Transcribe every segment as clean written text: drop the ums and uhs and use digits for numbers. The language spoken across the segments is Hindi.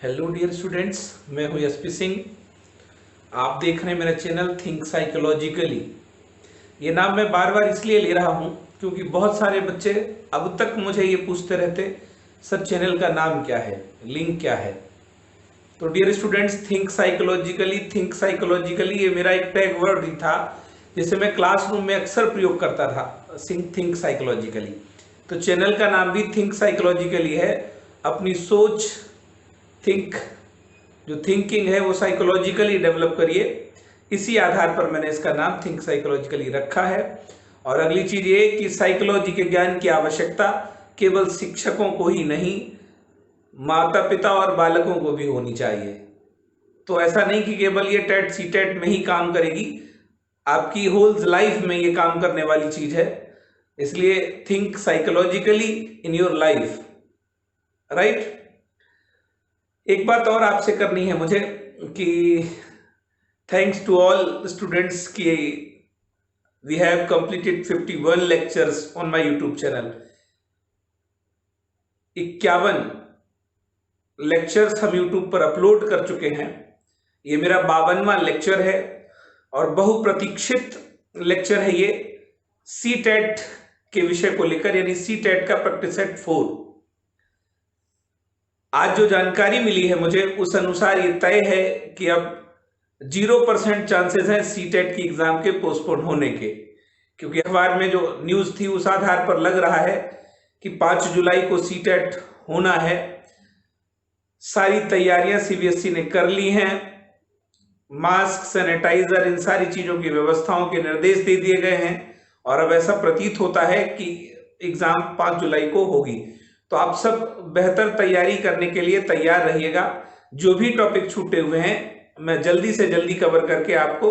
हेलो डियर स्टूडेंट्स, मैं हूं एसपी सिंह। आप देख रहे हैं मेरा चैनल थिंक साइकोलॉजिकली। ये नाम मैं बार बार इसलिए ले रहा हूं क्योंकि बहुत सारे बच्चे अब तक मुझे ये पूछते रहते, सर चैनल का नाम क्या है, लिंक क्या है। तो डियर स्टूडेंट्स, थिंक साइकोलॉजिकली ये मेरा एक टैग वर्ड ही था जिसे मैं क्लासरूम में अक्सर प्रयोग करता था। थिंक साइकोलॉजिकली, तो चैनल का नाम भी थिंक साइकोलॉजिकली है। अपनी सोच, थिंक, जो थिंकिंग है वो साइकोलॉजिकली डेवलप करिए। इसी आधार पर मैंने इसका नाम थिंक साइकोलॉजिकली रखा है। और अगली चीज ये कि साइकोलॉजी के ज्ञान की आवश्यकता केवल शिक्षकों को ही नहीं, माता पिता और बालकों को भी होनी चाहिए। तो ऐसा नहीं कि केवल ये टेट सी टेट में ही काम करेगी, आपकी होल लाइफ में ये काम करने वाली चीज है। इसलिए think psychologically in your life, right. एक बात और आपसे करनी है मुझे कि थैंक्स टू ऑल स्टूडेंट्स की we have completed 51 lectures on my YouTube channel. 51 lectures हम यूट्यूब पर अपलोड कर चुके हैं। ये मेरा 52वां लेक्चर है और बहुप्रतीक्षित लेक्चर है ये सी टेट के विषय को लेकर, यानी सी टेट का प्रैक्टिस सेट 4। आज जो जानकारी मिली है मुझे उस अनुसार ये तय है कि अब 0% चांसेस हैं सी टेट की एग्जाम के पोस्टपोन होने के, क्योंकि अखबार में जो न्यूज थी उस आधार पर लग रहा है कि 5 जुलाई को सी टेट होना है। सारी तैयारियां सीबीएसई ने कर ली हैं, मास्क, सैनिटाइजर, इन सारी चीजों की व्यवस्थाओं के निर्देश दे दिए गए हैं और अब ऐसा प्रतीत होता है कि एग्जाम 5 जुलाई को होगी। तो आप सब बेहतर तैयारी करने के लिए तैयार रहिएगा। जो भी टॉपिक छूटे हुए हैं मैं जल्दी से जल्दी कवर करके आपको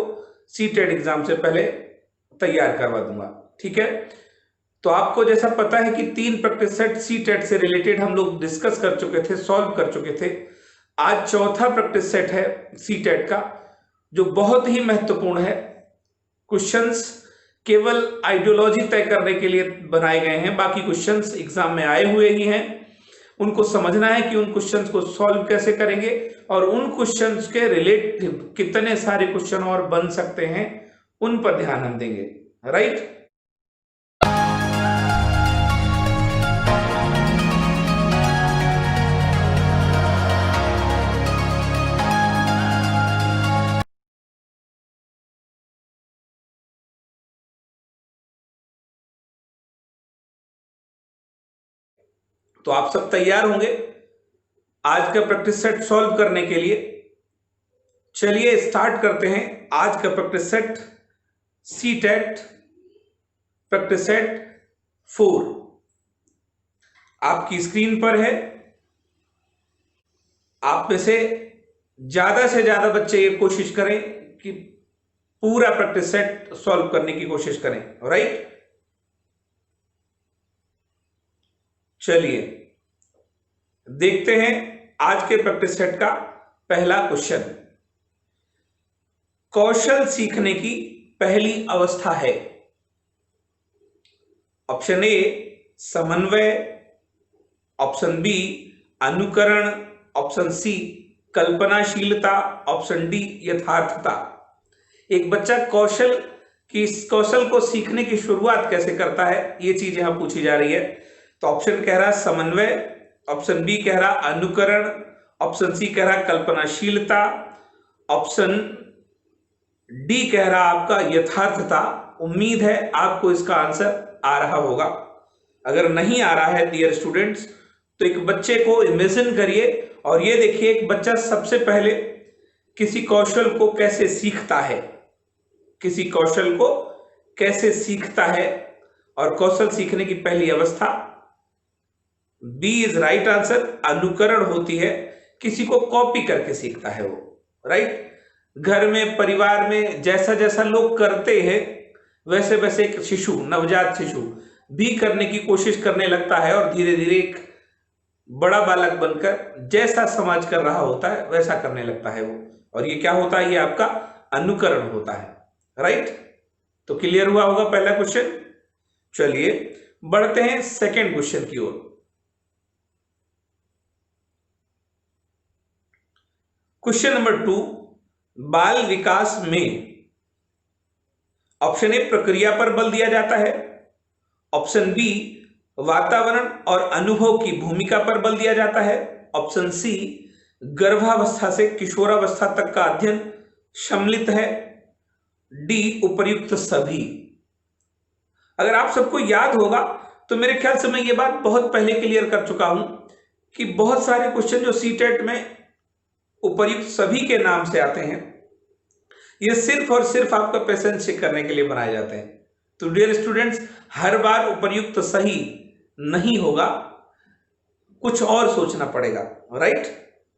सी टेट एग्जाम से पहले तैयार करवा दूंगा, ठीक है। तो आपको जैसा पता है कि 3 प्रैक्टिस सेट सी टेट से रिलेटेड हम लोग डिस्कस कर चुके थे, सॉल्व कर चुके थे। आज चौथा प्रैक्टिस सेट है सी टेट का, जो बहुत ही महत्वपूर्ण है। क्वेश्चंस केवल आइडियोलॉजी तय करने के लिए बनाए गए हैं, बाकी क्वेश्चंस एग्जाम में आए हुए ही हैं। उनको समझना है कि उन क्वेश्चंस को सॉल्व कैसे करेंगे और उन क्वेश्चंस के रिलेटेड कितने सारे क्वेश्चन और बन सकते हैं, उन पर ध्यान हम देंगे, राइट। तो आप सब तैयार होंगे आज का प्रैक्टिस सेट सॉल्व करने के लिए। चलिए स्टार्ट करते हैं आज का practice set C TET practice set 4। आपकी स्क्रीन पर है। आप में से ज्यादा बच्चे ये कोशिश करें कि पूरा प्रैक्टिस सेट सॉल्व करने की कोशिश करें, राइट। चलिए देखते हैं आज के प्रैक्टिस सेट का पहला क्वेश्चन। कौशल सीखने की पहली अवस्था है। ऑप्शन ए समन्वय, ऑप्शन बी अनुकरण, ऑप्शन सी कल्पनाशीलता, ऑप्शन डी यथार्थता। एक बच्चा कौशल को सीखने की शुरुआत कैसे करता है, ये चीज यहां पूछी जा रही है। तो ऑप्शन कह रहा समन्वय, ऑप्शन बी कह रहा अनुकरण, ऑप्शन सी कह रहा कल्पनाशीलता, ऑप्शन डी कह रहा आपका यथार्थता। उम्मीद है आपको इसका आंसर आ रहा होगा। अगर नहीं आ रहा है डियर स्टूडेंट्स, तो एक बच्चे को इमेजिन करिए और ये देखिए एक बच्चा सबसे पहले किसी कौशल को कैसे सीखता है, किसी कौशल को कैसे सीखता है। और कौशल सीखने की पहली अवस्था बी इज राइट आंसर, अनुकरण होती है। किसी को कॉपी करके सीखता है वो, राइट। घर में, परिवार में जैसा जैसा लोग करते हैं वैसे वैसे एक शिशु, नवजात शिशु भी करने की कोशिश करने लगता है और धीरे धीरे एक बड़ा बालक बनकर जैसा समाज कर रहा होता है वैसा करने लगता है वो। और ये क्या होता है, ये आपका अनुकरण होता है, राइट। तो क्लियर हुआ होगा पहला क्वेश्चन। चलिए बढ़ते हैं सेकंड क्वेश्चन की ओर। क्वेश्चन नंबर 2, बाल विकास में ऑप्शन ए प्रक्रिया पर बल दिया जाता है, ऑप्शन बी वातावरण और अनुभव की भूमिका पर बल दिया जाता है, ऑप्शन सी गर्भावस्था से किशोरावस्था तक का अध्ययन सम्मिलित है, डी उपर्युक्त सभी। अगर आप सबको याद होगा तो मेरे ख्याल से मैं ये बात बहुत पहले क्लियर कर चुका हूं कि बहुत सारे क्वेश्चन जो सीटेट में उपर्युक्त सभी के नाम से आते हैं, ये सिर्फ और सिर्फ आपका पेशेंस चेक करने के लिए बनाए जाते हैं। तो डियर स्टूडेंट्स, हर बार उपर्युक्त सही नहीं होगा, कुछ और सोचना पड़ेगा, राइट।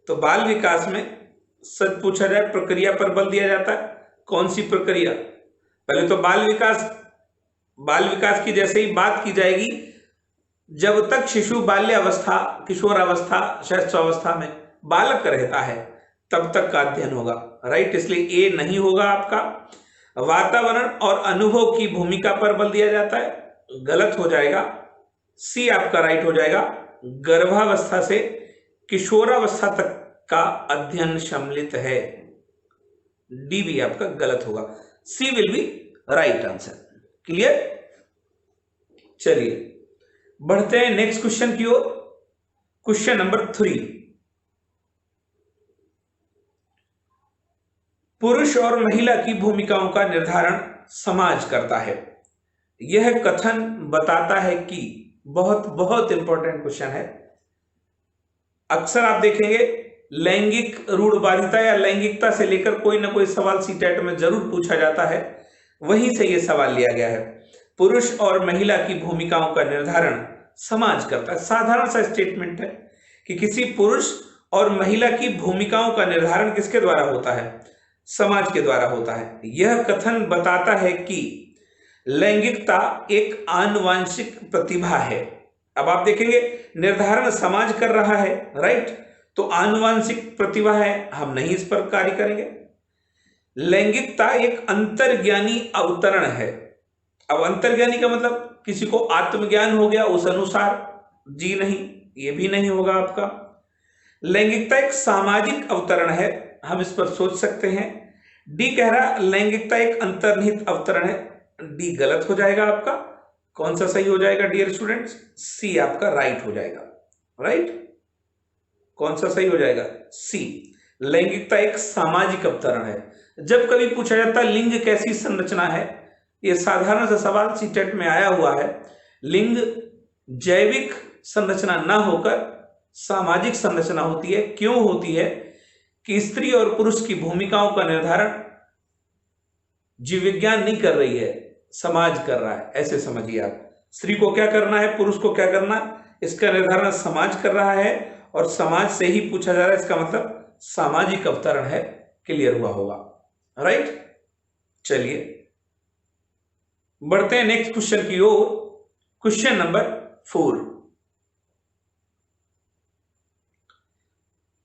तो बाल विकास में सच पूछा जाए प्रक्रिया पर बल दिया जाता है। कौन सी प्रक्रिया? पहले तो बाल विकास की जैसे ही बात की जाएगी, जब तक शिशु बाल्यावस्था, किशोरावस्था, शैशवावस्था में बालक रहता है तब तक का अध्ययन होगा, राइट। इसलिए ए नहीं होगा आपका। वातावरण और अनुभव की भूमिका पर बल दिया जाता है, गलत हो जाएगा। सी आपका राइट हो जाएगा, गर्भावस्था से किशोरावस्था तक का अध्ययन सम्मिलित है। डी भी आपका गलत होगा, C will be right answer. Clear? चलिए बढ़ते हैं नेक्स्ट क्वेश्चन की ओर। क्वेश्चन नंबर 3, पुरुष और महिला की भूमिकाओं का निर्धारण समाज करता है। यह कथन बताता है कि, बहुत बहुत इंपॉर्टेंट क्वेश्चन है। अक्सर आप देखेंगे लैंगिक रूढ़वादिता या लैंगिकता से लेकर कोई ना कोई सवाल सीटेट में जरूर पूछा जाता है, वहीं से यह सवाल लिया गया है। पुरुष और महिला की भूमिकाओं का निर्धारण समाज करता है। साधारण सा स्टेटमेंट है कि किसी पुरुष और महिला की भूमिकाओं का निर्धारण किसके द्वारा होता है? समाज के द्वारा होता है। यह कथन बताता है कि लैंगिकता एक आनुवांशिक प्रतिभा है। अब आप देखेंगे निर्धारण समाज कर रहा है, राइट। तो आनुवांशिक प्रतिभा है, हम नहीं इस पर कार्य करेंगे। लैंगिकता एक अंतर्ज्ञानी अवतरण है। अब अंतर्ज्ञानी का मतलब किसी को आत्मज्ञान हो गया उस अनुसार, जी नहीं, ये भी नहीं होगा आपका। लैंगिकता एक सामाजिक अवतरण है, हम इस पर सोच सकते हैं। डी कह रहा लैंगिकता एक अंतर्निहित अवतरण है, डी गलत हो जाएगा आपका। कौन सा सही हो जाएगा डियर स्टूडेंट्स? सी आपका राइट हो जाएगा, राइट। कौन सा सही हो जाएगा? सी, लैंगिकता एक सामाजिक अवतरण है। जब कभी पूछा जाता है लिंग कैसी संरचना है, यह साधारण सा सवाल सीटेट में आया हुआ है। लिंग जैविक संरचना ना होकर सामाजिक संरचना होती है। क्यों होती है? कि स्त्री और पुरुष की भूमिकाओं का निर्धारण जीव विज्ञान नहीं कर रही है, समाज कर रहा है, ऐसे समझिए आप। स्त्री को क्या करना है, पुरुष को क्या करना, इसका निर्धारण समाज कर रहा है और समाज से ही पूछा जा रहा है, इसका मतलब सामाजिक अवतरण है। क्लियर हुआ होगा, राइट। चलिए बढ़ते हैं नेक्स्ट क्वेश्चन की ओर। क्वेश्चन नंबर 4,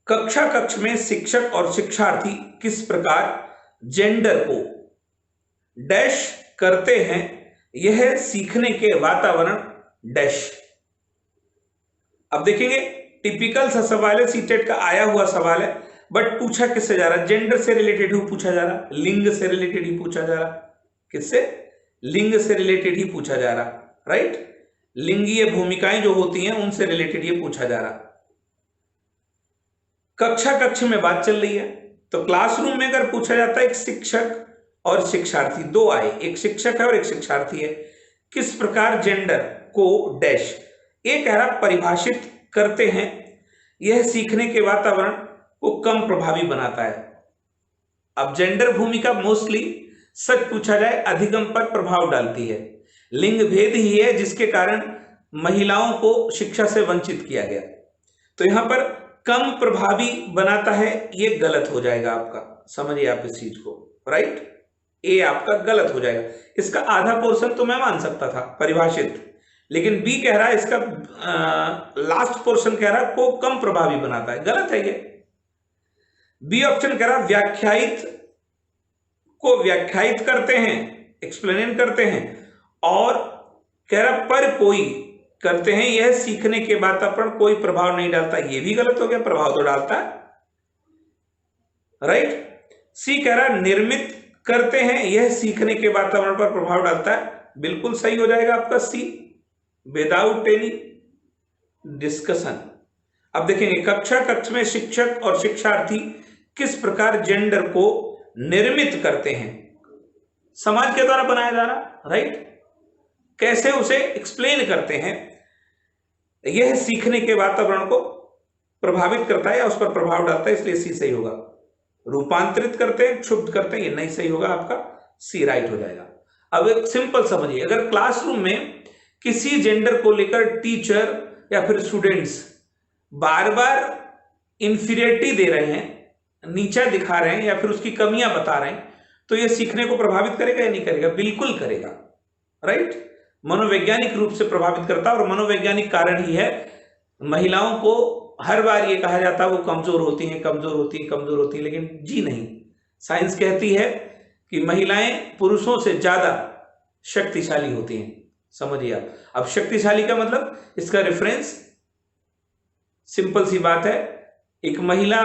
कक्ष में शिक्षक और शिक्षार्थी किस प्रकार जेंडर को डैश करते हैं, यह सीखने के वातावरण डैश। अब देखेंगे टिपिकल सा सवाल है, सीटेट का आया हुआ सवाल है, बट पूछा किससे जा रहा है? जेंडर से रिलेटेड ही पूछा जा रहा, लिंग से रिलेटेड ही पूछा जा रहा। किससे? लिंग से रिलेटेड ही पूछा जा रहा, राइट। लिंगीय भूमिकाएं जो होती हैं उनसे रिलेटेड ये पूछा जा रहा। कक्ष में बात चल रही है, तो क्लासरूम में अगर पूछा जाता है एक शिक्षक और शिक्षार्थी, दो आए, एक शिक्षक है और एक शिक्षार्थी है, किस प्रकार जेंडर को डैश, एक कह रहा परिभाषित करते हैं, यह सीखने के वातावरण को कम प्रभावी बनाता है। अब जेंडर भूमिका मोस्टली सच पूछा जाए अधिगम पर प्रभाव डालती है। लिंग भेद ही है जिसके कारण महिलाओं को शिक्षा से वंचित किया गया, तो यहां पर कम प्रभावी बनाता है, ये गलत हो जाएगा आपका। समझिए आप इस चीज को, राइट। ए आपका गलत हो जाएगा। इसका आधा पोर्शन तो मैं मान सकता था परिभाषित, लेकिन बी कह रहा है इसका लास्ट पोर्शन कह रहा है को कम प्रभावी बनाता है, गलत है ये। बी ऑप्शन कह रहा व्याख्यायित को व्याख्यायित करते हैं, एक्सप्लेन करते हैं, और कह रहा पर कोई करते हैं, यह सीखने के वातावरण कोई प्रभाव नहीं डालता, ये भी गलत हो गया, प्रभाव तो डालता है। राइट। सी कह रहा है निर्मित करते हैं, यह सीखने के वातावरण पर प्रभाव डालता है। बिल्कुल सही हो जाएगा आपका सी, विदाउट एनी डिस्कशन। अब देखेंगे कक्षा कक्ष में शिक्षक और शिक्षार्थी किस प्रकार जेंडर को निर्मित करते हैं। समाज के द्वारा बनाया जा रहा, राइट। कैसे उसे एक्सप्लेन करते हैं, यह सीखने के वातावरण को प्रभावित करता है या उस पर प्रभाव डालता है, इसलिए सी सही होगा। रूपांतरित करते हैं, क्षुब्ध करते हैं, ये नहीं सही होगा आपका, सी राइट हो जाएगा। अब एक सिंपल समझिए, अगर क्लासरूम में किसी जेंडर को लेकर टीचर या फिर स्टूडेंट्स बार बार इंफीरियरिटी दे रहे हैं, नीचा दिखा रहे हैं या फिर उसकी कमियां बता रहे हैं, तो यह सीखने को प्रभावित करेगा या नहीं करेगा? बिल्कुल करेगा, राइट। मनोवैज्ञानिक रूप से प्रभावित करता है, और मनोवैज्ञानिक कारण ही है महिलाओं को हर बार ये कहा जाता है वो कमजोर होती हैं, कमजोर होती हैं, कमजोर होती हैं, लेकिन जी नहीं। साइंस कहती है कि महिलाएं पुरुषों से ज्यादा शक्तिशाली होती हैं। समझिए आप। अब शक्तिशाली का मतलब, इसका रेफरेंस सिंपल सी बात है, एक महिला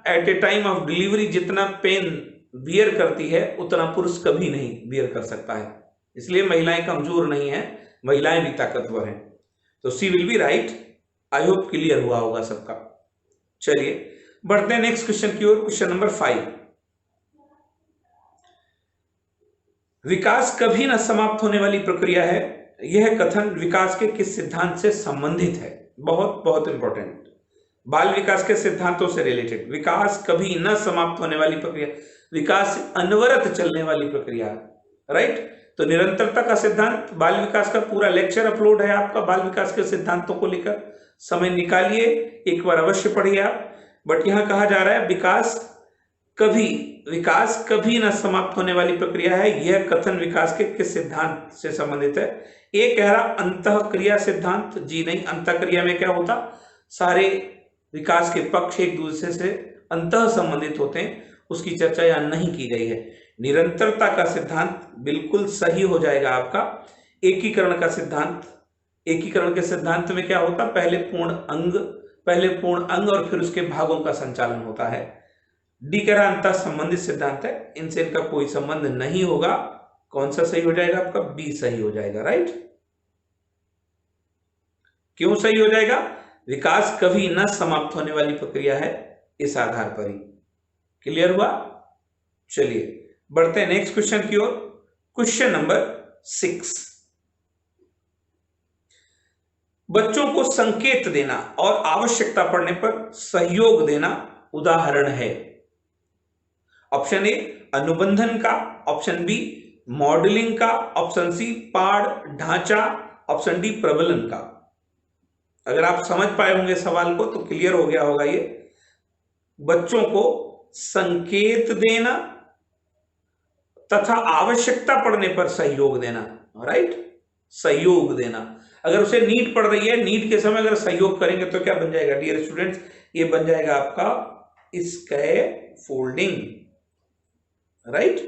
at a time of delivery जितना पेन बियर करती है उतना पुरुष कभी नहीं बियर कर सकता है। इसलिए महिलाएं कमजोर नहीं है, महिलाएं भी ताकतवर हैं। तो C will be right. I hope clear हुआ होगा सबका। चलिए बढ़ते हैं नेक्स्ट क्वेश्चन की ओर। क्वेश्चन नंबर 5, विकास कभी न समाप्त होने वाली प्रक्रिया है, यह कथन विकास के किस सिद्धांत से संबंधित है? बहुत बहुत इंपॉर्टेंट, बाल विकास के सिद्धांतों से रिलेटेड। विकास कभी न समाप्त होने वाली प्रक्रिया, विकास अनवरत चलने वाली प्रक्रिया, राइट। तो निरंतरता का सिद्धांत, बाल विकास का पूरा लेक्चर अपलोड है आपका बाल विकास के सिद्धांतों को लेकर, समय निकालिए एक बार अवश्य पढ़िए आप। बट यहां कहा जा रहा है विकास कभी न समाप्त होने वाली प्रक्रिया है, यह कथन विकास के किस सिद्धांत से संबंधित है? एक कह रहा अंतःक्रिया सिद्धांत, जी नहीं। अंतःक्रिया में क्या होता, सारे विकास के पक्ष एक दूसरे से अंतः संबंधित होते हैं, उसकी चर्चा यहां नहीं की गई है। निरंतरता का सिद्धांत बिल्कुल सही हो जाएगा आपका। एकीकरण का सिद्धांत, एकीकरण के सिद्धांत में क्या होता, पहले पूर्ण अंग और फिर उसके भागों का संचालन होता है। डी कह रहा अंतः संबंधित सिद्धांत है, इनसे इनका कोई संबंध नहीं होगा। कौन सा सही हो जाएगा आपका? बी सही हो जाएगा, राइट। क्यों सही हो जाएगा? विकास कभी न समाप्त होने वाली प्रक्रिया है, इस आधार पर ही। क्लियर हुआ? चलिए बढ़ते हैं नेक्स्ट क्वेश्चन की ओर। क्वेश्चन नंबर 6, बच्चों को संकेत देना और आवश्यकता पड़ने पर सहयोग देना उदाहरण है। ऑप्शन ए अनुबंधन का, ऑप्शन बी मॉडलिंग का, ऑप्शन सी पाड़ ढांचा, ऑप्शन डी प्रबलन का। अगर आप समझ पाए होंगे सवाल को तो क्लियर हो गया होगा ये। बच्चों को संकेत देना तथा आवश्यकता पड़ने पर सहयोग देना, राइट। सहयोग देना, अगर उसे नीड पड़ रही है, नीड के समय अगर सहयोग करेंगे तो क्या बन जाएगा डियर स्टूडेंट्स? ये बन जाएगा आपका स्कैफोल्डिंग, राइट।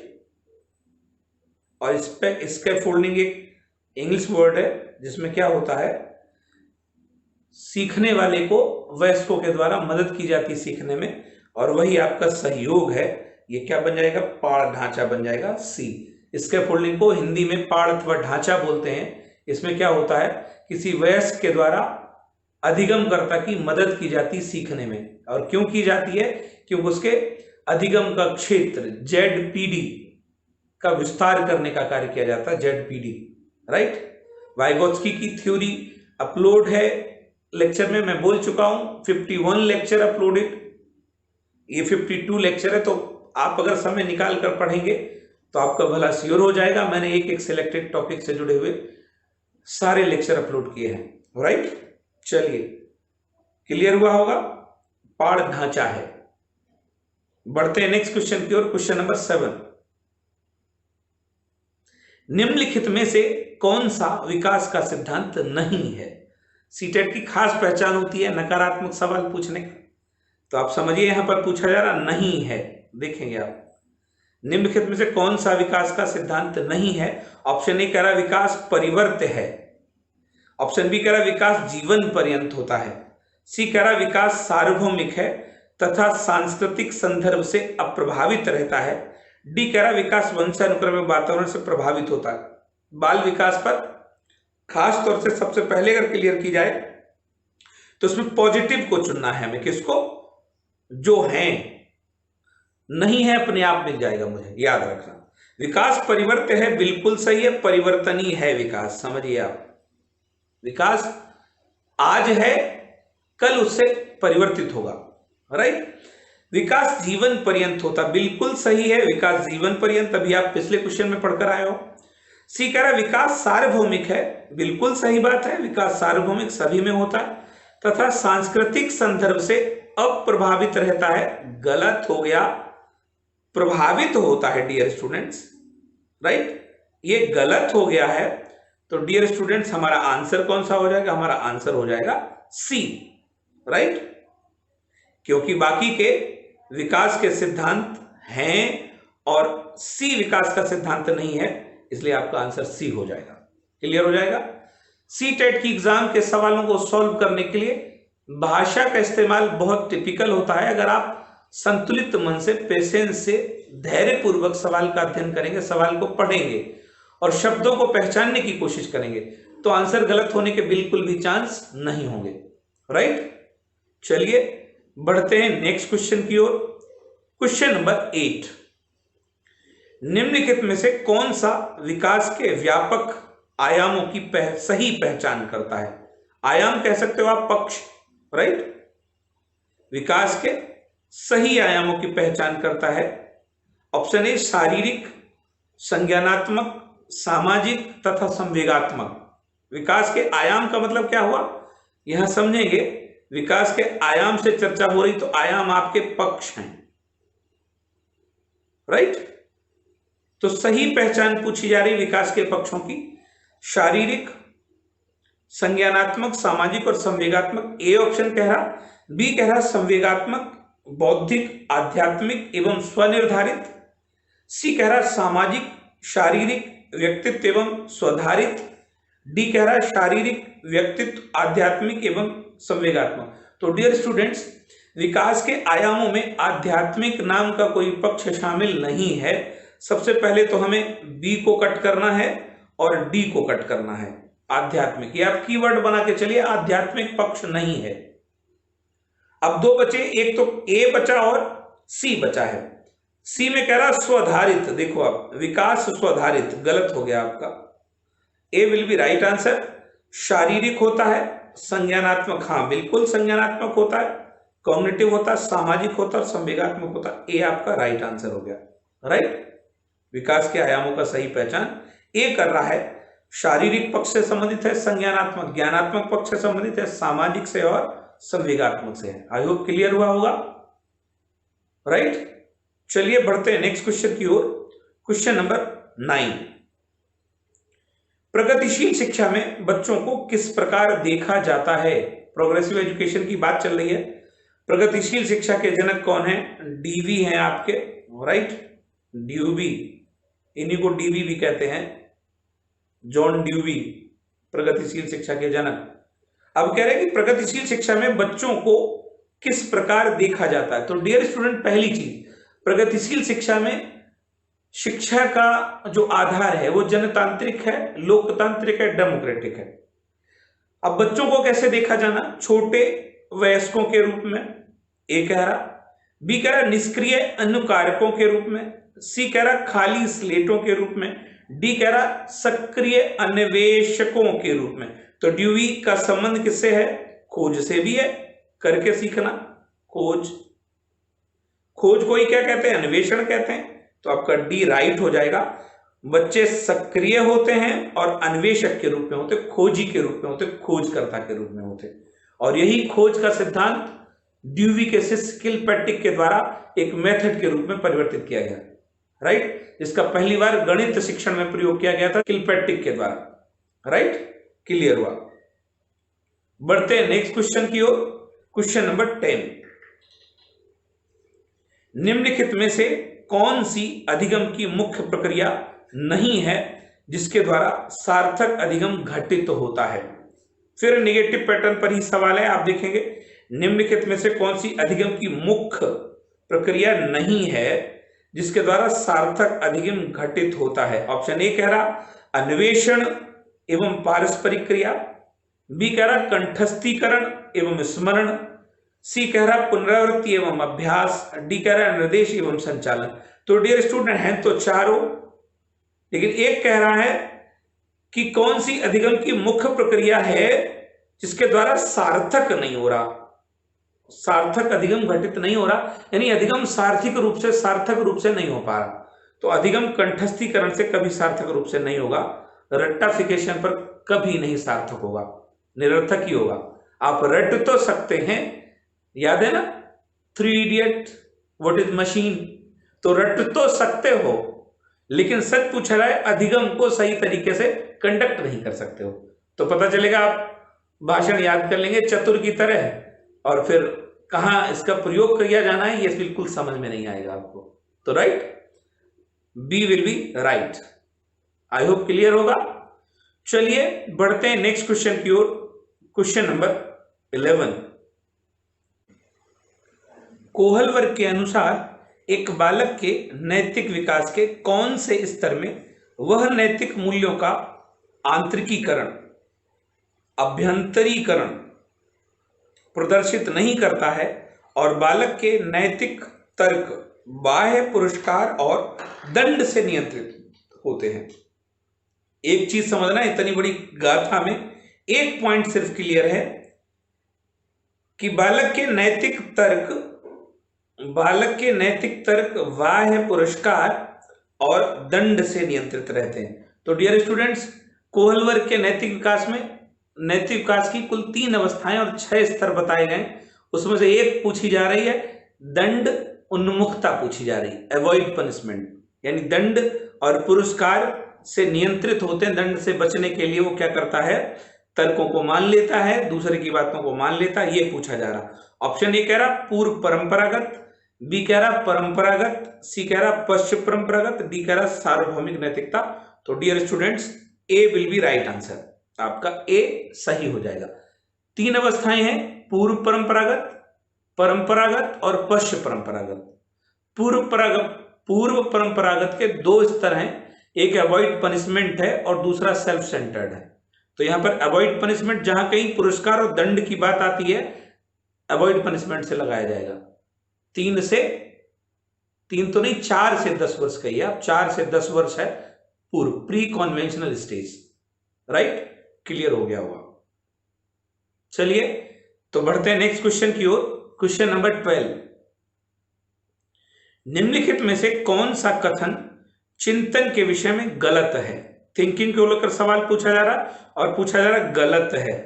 और स्कैफोल्डिंग एक इंग्लिश वर्ड है जिसमें क्या होता है, सीखने वाले को वयस्कों के द्वारा मदद की जाती है सीखने में, और वही आपका सहयोग है। ये क्या बन जाएगा? पाड़ ढांचा बन जाएगा, सी। स्कैफोल्डिंग को हिंदी में पाड़ अथवा ढांचा बोलते हैं। इसमें क्या होता है, किसी वयस्क के द्वारा अधिगमकर्ता की मदद की जाती सीखने में। और क्यों की जाती है? क्योंकि उसके अधिगम का क्षेत्र ZPD का विस्तार करने का कार्य किया जाता है, ZPD, राइट। वाइगोत्स्की की थ्योरी अपलोड है लेक्चर में, मैं बोल चुका हूं 51 लेक्चर अपलोडेड, ये 52 लेक्चर है। तो आप अगर समय निकाल कर पढ़ेंगे तो आपका भला श्योर हो जाएगा। मैंने एक एक सिलेक्टेड टॉपिक से जुड़े हुए सारे लेक्चर अपलोड किए हैं, राइट। चलिए क्लियर हुआ होगा, पाड़ ढांचा है। बढ़ते हैं नेक्स्ट क्वेश्चन की ओर। क्वेश्चन नंबर 7, निम्नलिखित में से कौन सा विकास का सिद्धांत नहीं है? सीटेट की खास पहचान होती है नकारात्मक सवाल पूछने का, तो आप समझिए यहां पर पूछा जा रहा नहीं है। देखेंगे आप, निम्नलिखित में से कौन सा विकास का सिद्धांत नहीं है? ऑप्शन ए कह रहा विकास परिवर्त्य है, ऑप्शन बी कह रहा विकास जीवन पर्यंत होता है, सी कह रहा विकास सार्वभौमिक है, तथा सांस्कृतिक संदर्भ से अप्रभावित रहता है। डी कह रहा विकास वंशानुक्रम में वातावरण से प्रभावित होता है। बाल विकास पर खास तौर से सबसे पहले अगर क्लियर की जाए तो उसमें पॉजिटिव को चुनना है हमें। किसको? जो है, नहीं है अपने आप मिल जाएगा, मुझे याद रखना। विकास परिवर्त्य है, बिल्कुल सही है, परिवर्तनीय है विकास। समझिए आप, विकास आज है, कल उससे परिवर्तित होगा, राइट। विकास जीवन पर्यंत होता, बिल्कुल सही है, विकास जीवन पर्यंत। अभी आप पिछले क्वेश्चन में पढ़कर आए हो। सी कह रहा है विकास सार्वभौमिक है, बिल्कुल सही बात है, विकास सार्वभौमिक सभी में होता है तथा सांस्कृतिक संदर्भ से अप्रभावित रहता है। गलत हो गया, प्रभावित होता है डियर स्टूडेंट्स, राइट, ये गलत हो गया है। तो डियर स्टूडेंट्स हमारा आंसर कौन सा हो जाएगा? हमारा आंसर हो जाएगा सी, राइट, क्योंकि बाकी के विकास के सिद्धांत हैं और सी विकास का सिद्धांत नहीं है, इसलिए आपका आंसर सी हो जाएगा। क्लियर हो जाएगा। सी टेट की एग्जाम के सवालों को सॉल्व करने के लिए भाषा का इस्तेमाल बहुत टिपिकल होता है। अगर आप संतुलित मन से, पेशेंस से, धैर्यपूर्वक सवाल का अध्ययन करेंगे, सवाल को पढ़ेंगे और शब्दों को पहचानने की कोशिश करेंगे तो आंसर गलत होने के बिल्कुल भी चांस नहीं होंगे, राइट। चलिए बढ़ते हैं नेक्स्ट क्वेश्चन की ओर। क्वेश्चन नंबर 8, निम्नलिखित में से कौन सा विकास के व्यापक आयामों की सही पहचान करता है? आयाम कह सकते हो आप, पक्ष, राइट। विकास के सही आयामों की पहचान करता है। ऑप्शन ए शारीरिक, संज्ञानात्मक, सामाजिक तथा संवेगात्मक। विकास के आयाम का मतलब क्या हुआ, यहां समझेंगे। विकास के आयाम से चर्चा हो रही तो आयाम आपके पक्ष हैं, राइट। तो सही पहचान पूछी जा रही विकास के पक्षों की, शारीरिक, संज्ञानात्मक, सामाजिक और संवेगात्मक। ए ऑप्शन कह रहा, बी कह रहा संवेगात्मक, बौद्धिक, आध्यात्मिक एवं स्वनिर्धारित। सी कह रहा सामाजिक, शारीरिक, व्यक्तित्व एवं स्वधारित। डी कह रहा शारीरिक, व्यक्तित्व, आध्यात्मिक एवं संवेगात्मक। तो डियर स्टूडेंट्स, विकास के आयामों में आध्यात्मिक नाम का कोई पक्ष शामिल नहीं है। सबसे पहले तो हमें बी को कट करना है और डी को कट करना है। आध्यात्मिक, ये आप कीवर्ड बना के चलिए, आध्यात्मिक पक्ष नहीं है। अब दो बचे, एक तो ए बचा और सी बचा है। सी में कह रहा स्वधारित, देखो आप, विकास स्वधारित, गलत हो गया आपका। ए विल बी राइट आंसर। शारीरिक होता है, संज्ञानात्मक, हाँ बिल्कुल संज्ञानात्मक होता है, कॉग्निटिव होता है, सामाजिक होता है, संवेगात्मक होता है। ए आपका राइट आंसर हो गया, राइट। विकास के आयामों का सही पहचान ए कर रहा है। शारीरिक पक्ष से संबंधित है, संज्ञानात्मक, ज्ञानात्मक पक्ष से संबंधित है, सामाजिक से और संवेगात्मक से है। आई होप क्लियर हुआ होगा, राइट। चलिए बढ़ते हैं नेक्स्ट क्वेश्चन की ओर। क्वेश्चन नंबर 9, प्रगतिशील शिक्षा में बच्चों को किस प्रकार देखा जाता है? प्रोग्रेसिव एजुकेशन की बात चल रही है। प्रगतिशील शिक्षा के जनक कौन है? डीवी हैं आपके, राइट, ड्यूवी, इन्हीं को डीवी भी कहते हैं, जॉन ड्यूवी, प्रगतिशील शिक्षा के जनक। अब कह रहे हैं कि प्रगतिशील शिक्षा में बच्चों को किस प्रकार देखा जाता है। तो डियर स्टूडेंट, पहली चीज, प्रगतिशील शिक्षा में शिक्षा का जो आधार है वो जनतांत्रिक है, लोकतांत्रिक है, डेमोक्रेटिक है। अब बच्चों को कैसे देखा जाना? छोटे वयस्कों के रूप में, ए कह रहा। बी कह रहा निष्क्रिय अनुकारकों के रूप में। सी कह रहा खाली स्लेटों के रूप में। डी कह रहा सक्रिय अन्वेषकों के रूप में। तो ड्यूवी का संबंध किससे है? खोज से भी है, करके सीखना। खोज, खोज को ही क्या कहते हैं? अन्वेषण कहते हैं। तो आपका डी राइट हो जाएगा। बच्चे सक्रिय होते हैं और अन्वेषक के रूप में होते, खोजी के रूप में होते, खोजकर्ता के रूप में होते। और यही खोज का सिद्धांत ड्यूवी के शिष्य किलपैट्रिक के द्वारा एक मेथड के रूप में परिवर्तित किया गया, राइट। इसका पहली बार गणित शिक्षण में प्रयोग किया गया था किलपैट्रिक के द्वारा, राइट। क्लियर हुआ। बढ़ते हैं नेक्स्ट क्वेश्चन की ओर। क्वेश्चन नंबर 10, निम्नलिखित में से कौन सी अधिगम की मुख्य प्रक्रिया नहीं है जिसके द्वारा सार्थक अधिगम घटित होता है? फिर नेगेटिव पैटर्न पर ही सवाल है, आप देखेंगे। निम्नलिखित में से कौन सी अधिगम की मुख्य प्रक्रिया नहीं है जिसके द्वारा सार्थक अधिगम घटित होता है? ऑप्शन ए कह रहा अन्वेषण एवं पारस्परिक क्रिया, बी कह रहा कंठस्थीकरण एवं स्मरण, सी कह रहा पुनरावृत्ति एवं अभ्यास, डी कह रहा निर्देश एवं संचालन। तो डियर स्टूडेंट हैं तो चारों, लेकिन एक कह रहा है कि कौन सी अधिगम की मुख्य प्रक्रिया है जिसके द्वारा सार्थक नहीं हो रहा, सार्थक अधिगम घटित नहीं हो रहा, यानी अधिगम सार्थक रूप से नहीं हो पा रहा। तो अधिगम कंठस्थीकरण से कभी सार्थक रूप से नहीं होगा, रट्टाफिकेशन पर कभी नहीं सार्थक होगा, निरर्थक ही होगा। आप रट तो सकते हैं, याद है ना 3 इडियट, व्हाट इज मशीन, तो रट तो सकते हो, लेकिन सच पूछा रहा है अधिगम को सही तरीके से कंडक्ट नहीं कर सकते हो। तो पता चलेगा आप भाषण याद कर लेंगे चतुर की तरह, और फिर कहां इसका प्रयोग किया जाना है ये बिल्कुल समझ में नहीं आएगा आपको। तो right, B will be right. I hope clear होगा। चलिए बढ़ते हैं नेक्स्ट क्वेश्चन की ओर। Question number 11। कोहल वर्ग के अनुसार एक बालक के नैतिक विकास के कौन से स्तर में वह नैतिक मूल्यों का आंतरिकीकरण, अभ्यंतरीकरण प्रदर्शित नहीं करता है और बालक के नैतिक तर्क बाह्य पुरस्कार और दंड से नियंत्रित होते हैं? एक चीज समझना, इतनी बड़ी गाथा में एक पॉइंट सिर्फ क्लियर है कि बालक के नैतिक तर्क बाह्य पुरस्कार और दंड से नियंत्रित रहते हैं। तो डियर स्टूडेंट्स, कोहल वर्ग के नैतिक विकास की कुल 3 अवस्थाएं और 6 स्तर बताए गए। उसमें से एक पूछी जा रही है दंड उन्मुखता पूछी जा रही है, अवॉइड पनिशमेंट, यानी दंड और पुरस्कार से नियंत्रित होते हैं। दंड से बचने के लिए वो क्या करता है, तर्कों को मान लेता है, दूसरे की बातों को मान लेता है, ये पूछा जा रहा। ऑप्शन ए कह रहा पूर्व परंपरागत, बी कह रहा परंपरागत, सी कह रहा पश्चिम परंपरागत, डी कह रहा सार्वभौमिक नैतिकता। तो dear students, A will be right answer, आपका ए सही हो जाएगा। 3 अवस्थाएं हैं, पूर्व परंपरागत, परंपरागत और पश्चिम परंपरागत। पूर्व परंपरागत के 2 स्तर हैं, एक अवॉइड पनिशमेंट है और दूसरा सेल्फ सेंटर्ड है। तो यहां पर अवॉइड पनिशमेंट, जहां कहीं पुरस्कार और दंड की बात आती है, अवॉइड पनिशमेंट से लगाया जाएगा। 3 तो नहीं, 4 से 10 वर्ष कहिए आप, 4 से 10 वर्ष है पूर्व, pre conventional stage. Right, clear हो गया होगा। चलिए तो बढ़ते हैं नेक्स्ट क्वेश्चन की ओर। Question number 12। निम्नलिखित में से कौन सा कथन चिंतन के विषय में गलत है? थिंकिंग को लेकर सवाल पूछा जा रहा और पूछा जा रहा गलत है।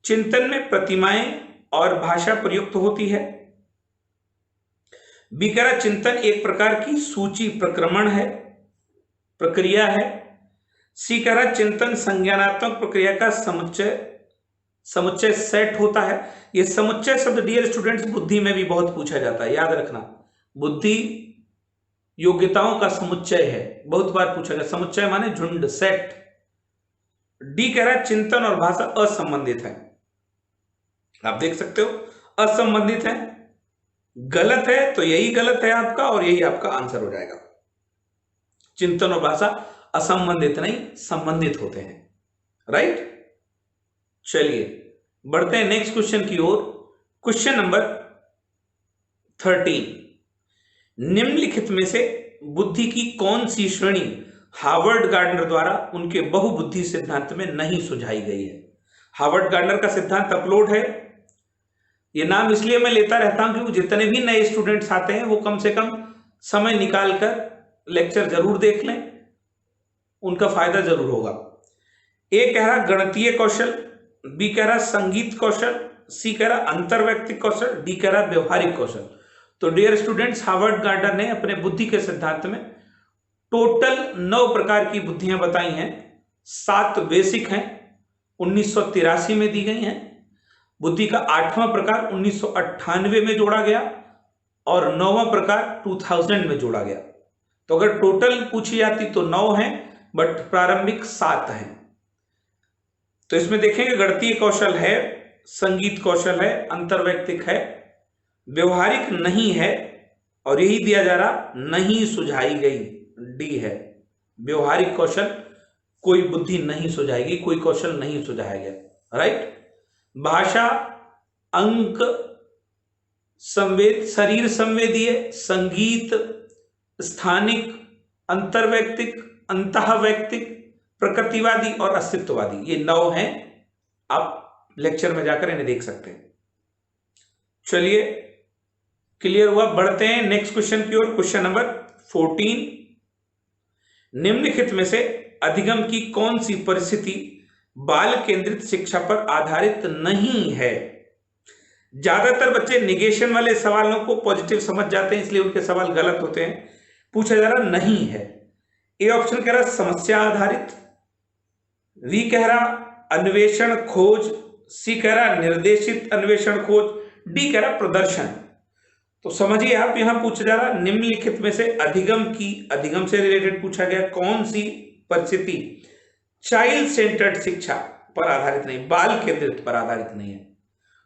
चिंतन में प्रतिमाएं और भाषा प्रयुक्त होती है। बी कह रहा चिंतन एक प्रकार की सूची प्रक्रमण है, प्रक्रिया है। सी कह रहा चिंतन संज्ञानात्मक प्रक्रिया का समुच्चय सेट होता है। यह समुच्चय शब्द डियर स्टूडेंट्स बुद्धि में भी बहुत पूछा जाता है, याद रखना, बुद्धि योग्यताओं का समुच्चय है, बहुत बार पूछा गया। समुच्चय माने झुंड, सेट। डी कह रहा चिंतन और भाषा असंबंधित है, आप देख सकते हो असंबंधित है। गलत है तो यही गलत है आपका और यही आपका आंसर हो जाएगा। चिंतन और भाषा असंबंधित नहीं, संबंधित होते हैं। राइट, चलिए बढ़ते हैं नेक्स्ट क्वेश्चन की ओर। Question number 13। निम्नलिखित में से बुद्धि की कौन सी श्रेणी हार्वर्ड गार्डनर द्वारा उनके बहुबुद्धि सिद्धांत में नहीं सुझाई गई है? हार्वर्ड गार्डनर का सिद्धांत अपलोड है। ये नाम इसलिए मैं लेता रहता हूं क्योंकि जितने भी नए स्टूडेंट्स आते हैं वो कम से कम समय निकालकर लेक्चर जरूर देख लें, उनका फायदा जरूर होगा। ए कह रहा गणितीय कौशल, बी कह रहा संगीत कौशल, सी कह रहा अंतर्वैयक्तिक कौशल, डी कह रहा व्यवहारिक कौशल। तो डियर स्टूडेंट्स, हार्वर्ड गार्डनर ने अपने बुद्धि के सिद्धांत में टोटल 9 प्रकार की बुद्धियां बताई हैं। 7 बेसिक हैं, 1983 में दी गई हैं। बुद्धि का 8वां प्रकार 1998 में जोड़ा गया और 9वां प्रकार 2000 में जोड़ा गया। तो अगर टोटल पूछी जाती तो 9 हैं, बट प्रारंभिक 7 हैं। तो इसमें देखेंगे गणितीय कौशल है, संगीत कौशल है, अंतर्वैयक्तिक है, व्यवहारिक नहीं है, और यही दिया जा रहा नहीं सुझाई गई, डी है। व्यवहारिक कौशल, कोई बुद्धि नहीं सुझाएगी, कोई कौशल नहीं सुझाया गया, राइट। भाषा, अंक, संवेद, शरीर संवेदीय, संगीत, स्थानिक, अंतर्वैयक्तिक, अंतःवैयक्तिक, प्रकृतिवादी और अस्तित्ववादी, ये 9 हैं। आप लेक्चर में जाकर इन्हें देख सकते हैं। चलिए, क्लियर हुआ। बढ़ते हैं नेक्स्ट क्वेश्चन की ओर। क्वेश्चन नंबर 14, निम्नलिखित में से अधिगम की कौन सी परिस्थिति बाल केंद्रित शिक्षा पर आधारित नहीं है। ज्यादातर बच्चे निगेशन वाले सवालों को पॉजिटिव समझ जाते हैं, इसलिए उनके सवाल गलत होते हैं। पूछा जा रहा नहीं है। ए ऑप्शन कह रहा समस्या आधारित, बी कह रहा अन्वेषण खोज, सी कह रहा निर्देशित अन्वेषण खोज, डी कह रहा प्रदर्शन। तो समझिए आप, यहां पूछा जा रहा निम्नलिखित में से अधिगम से रिलेटेड पूछा गया कौन सी परिस्थिति चाइल्ड सेंटर्ड शिक्षा पर आधारित नहीं, बाल केंद्रित पर आधारित नहीं है।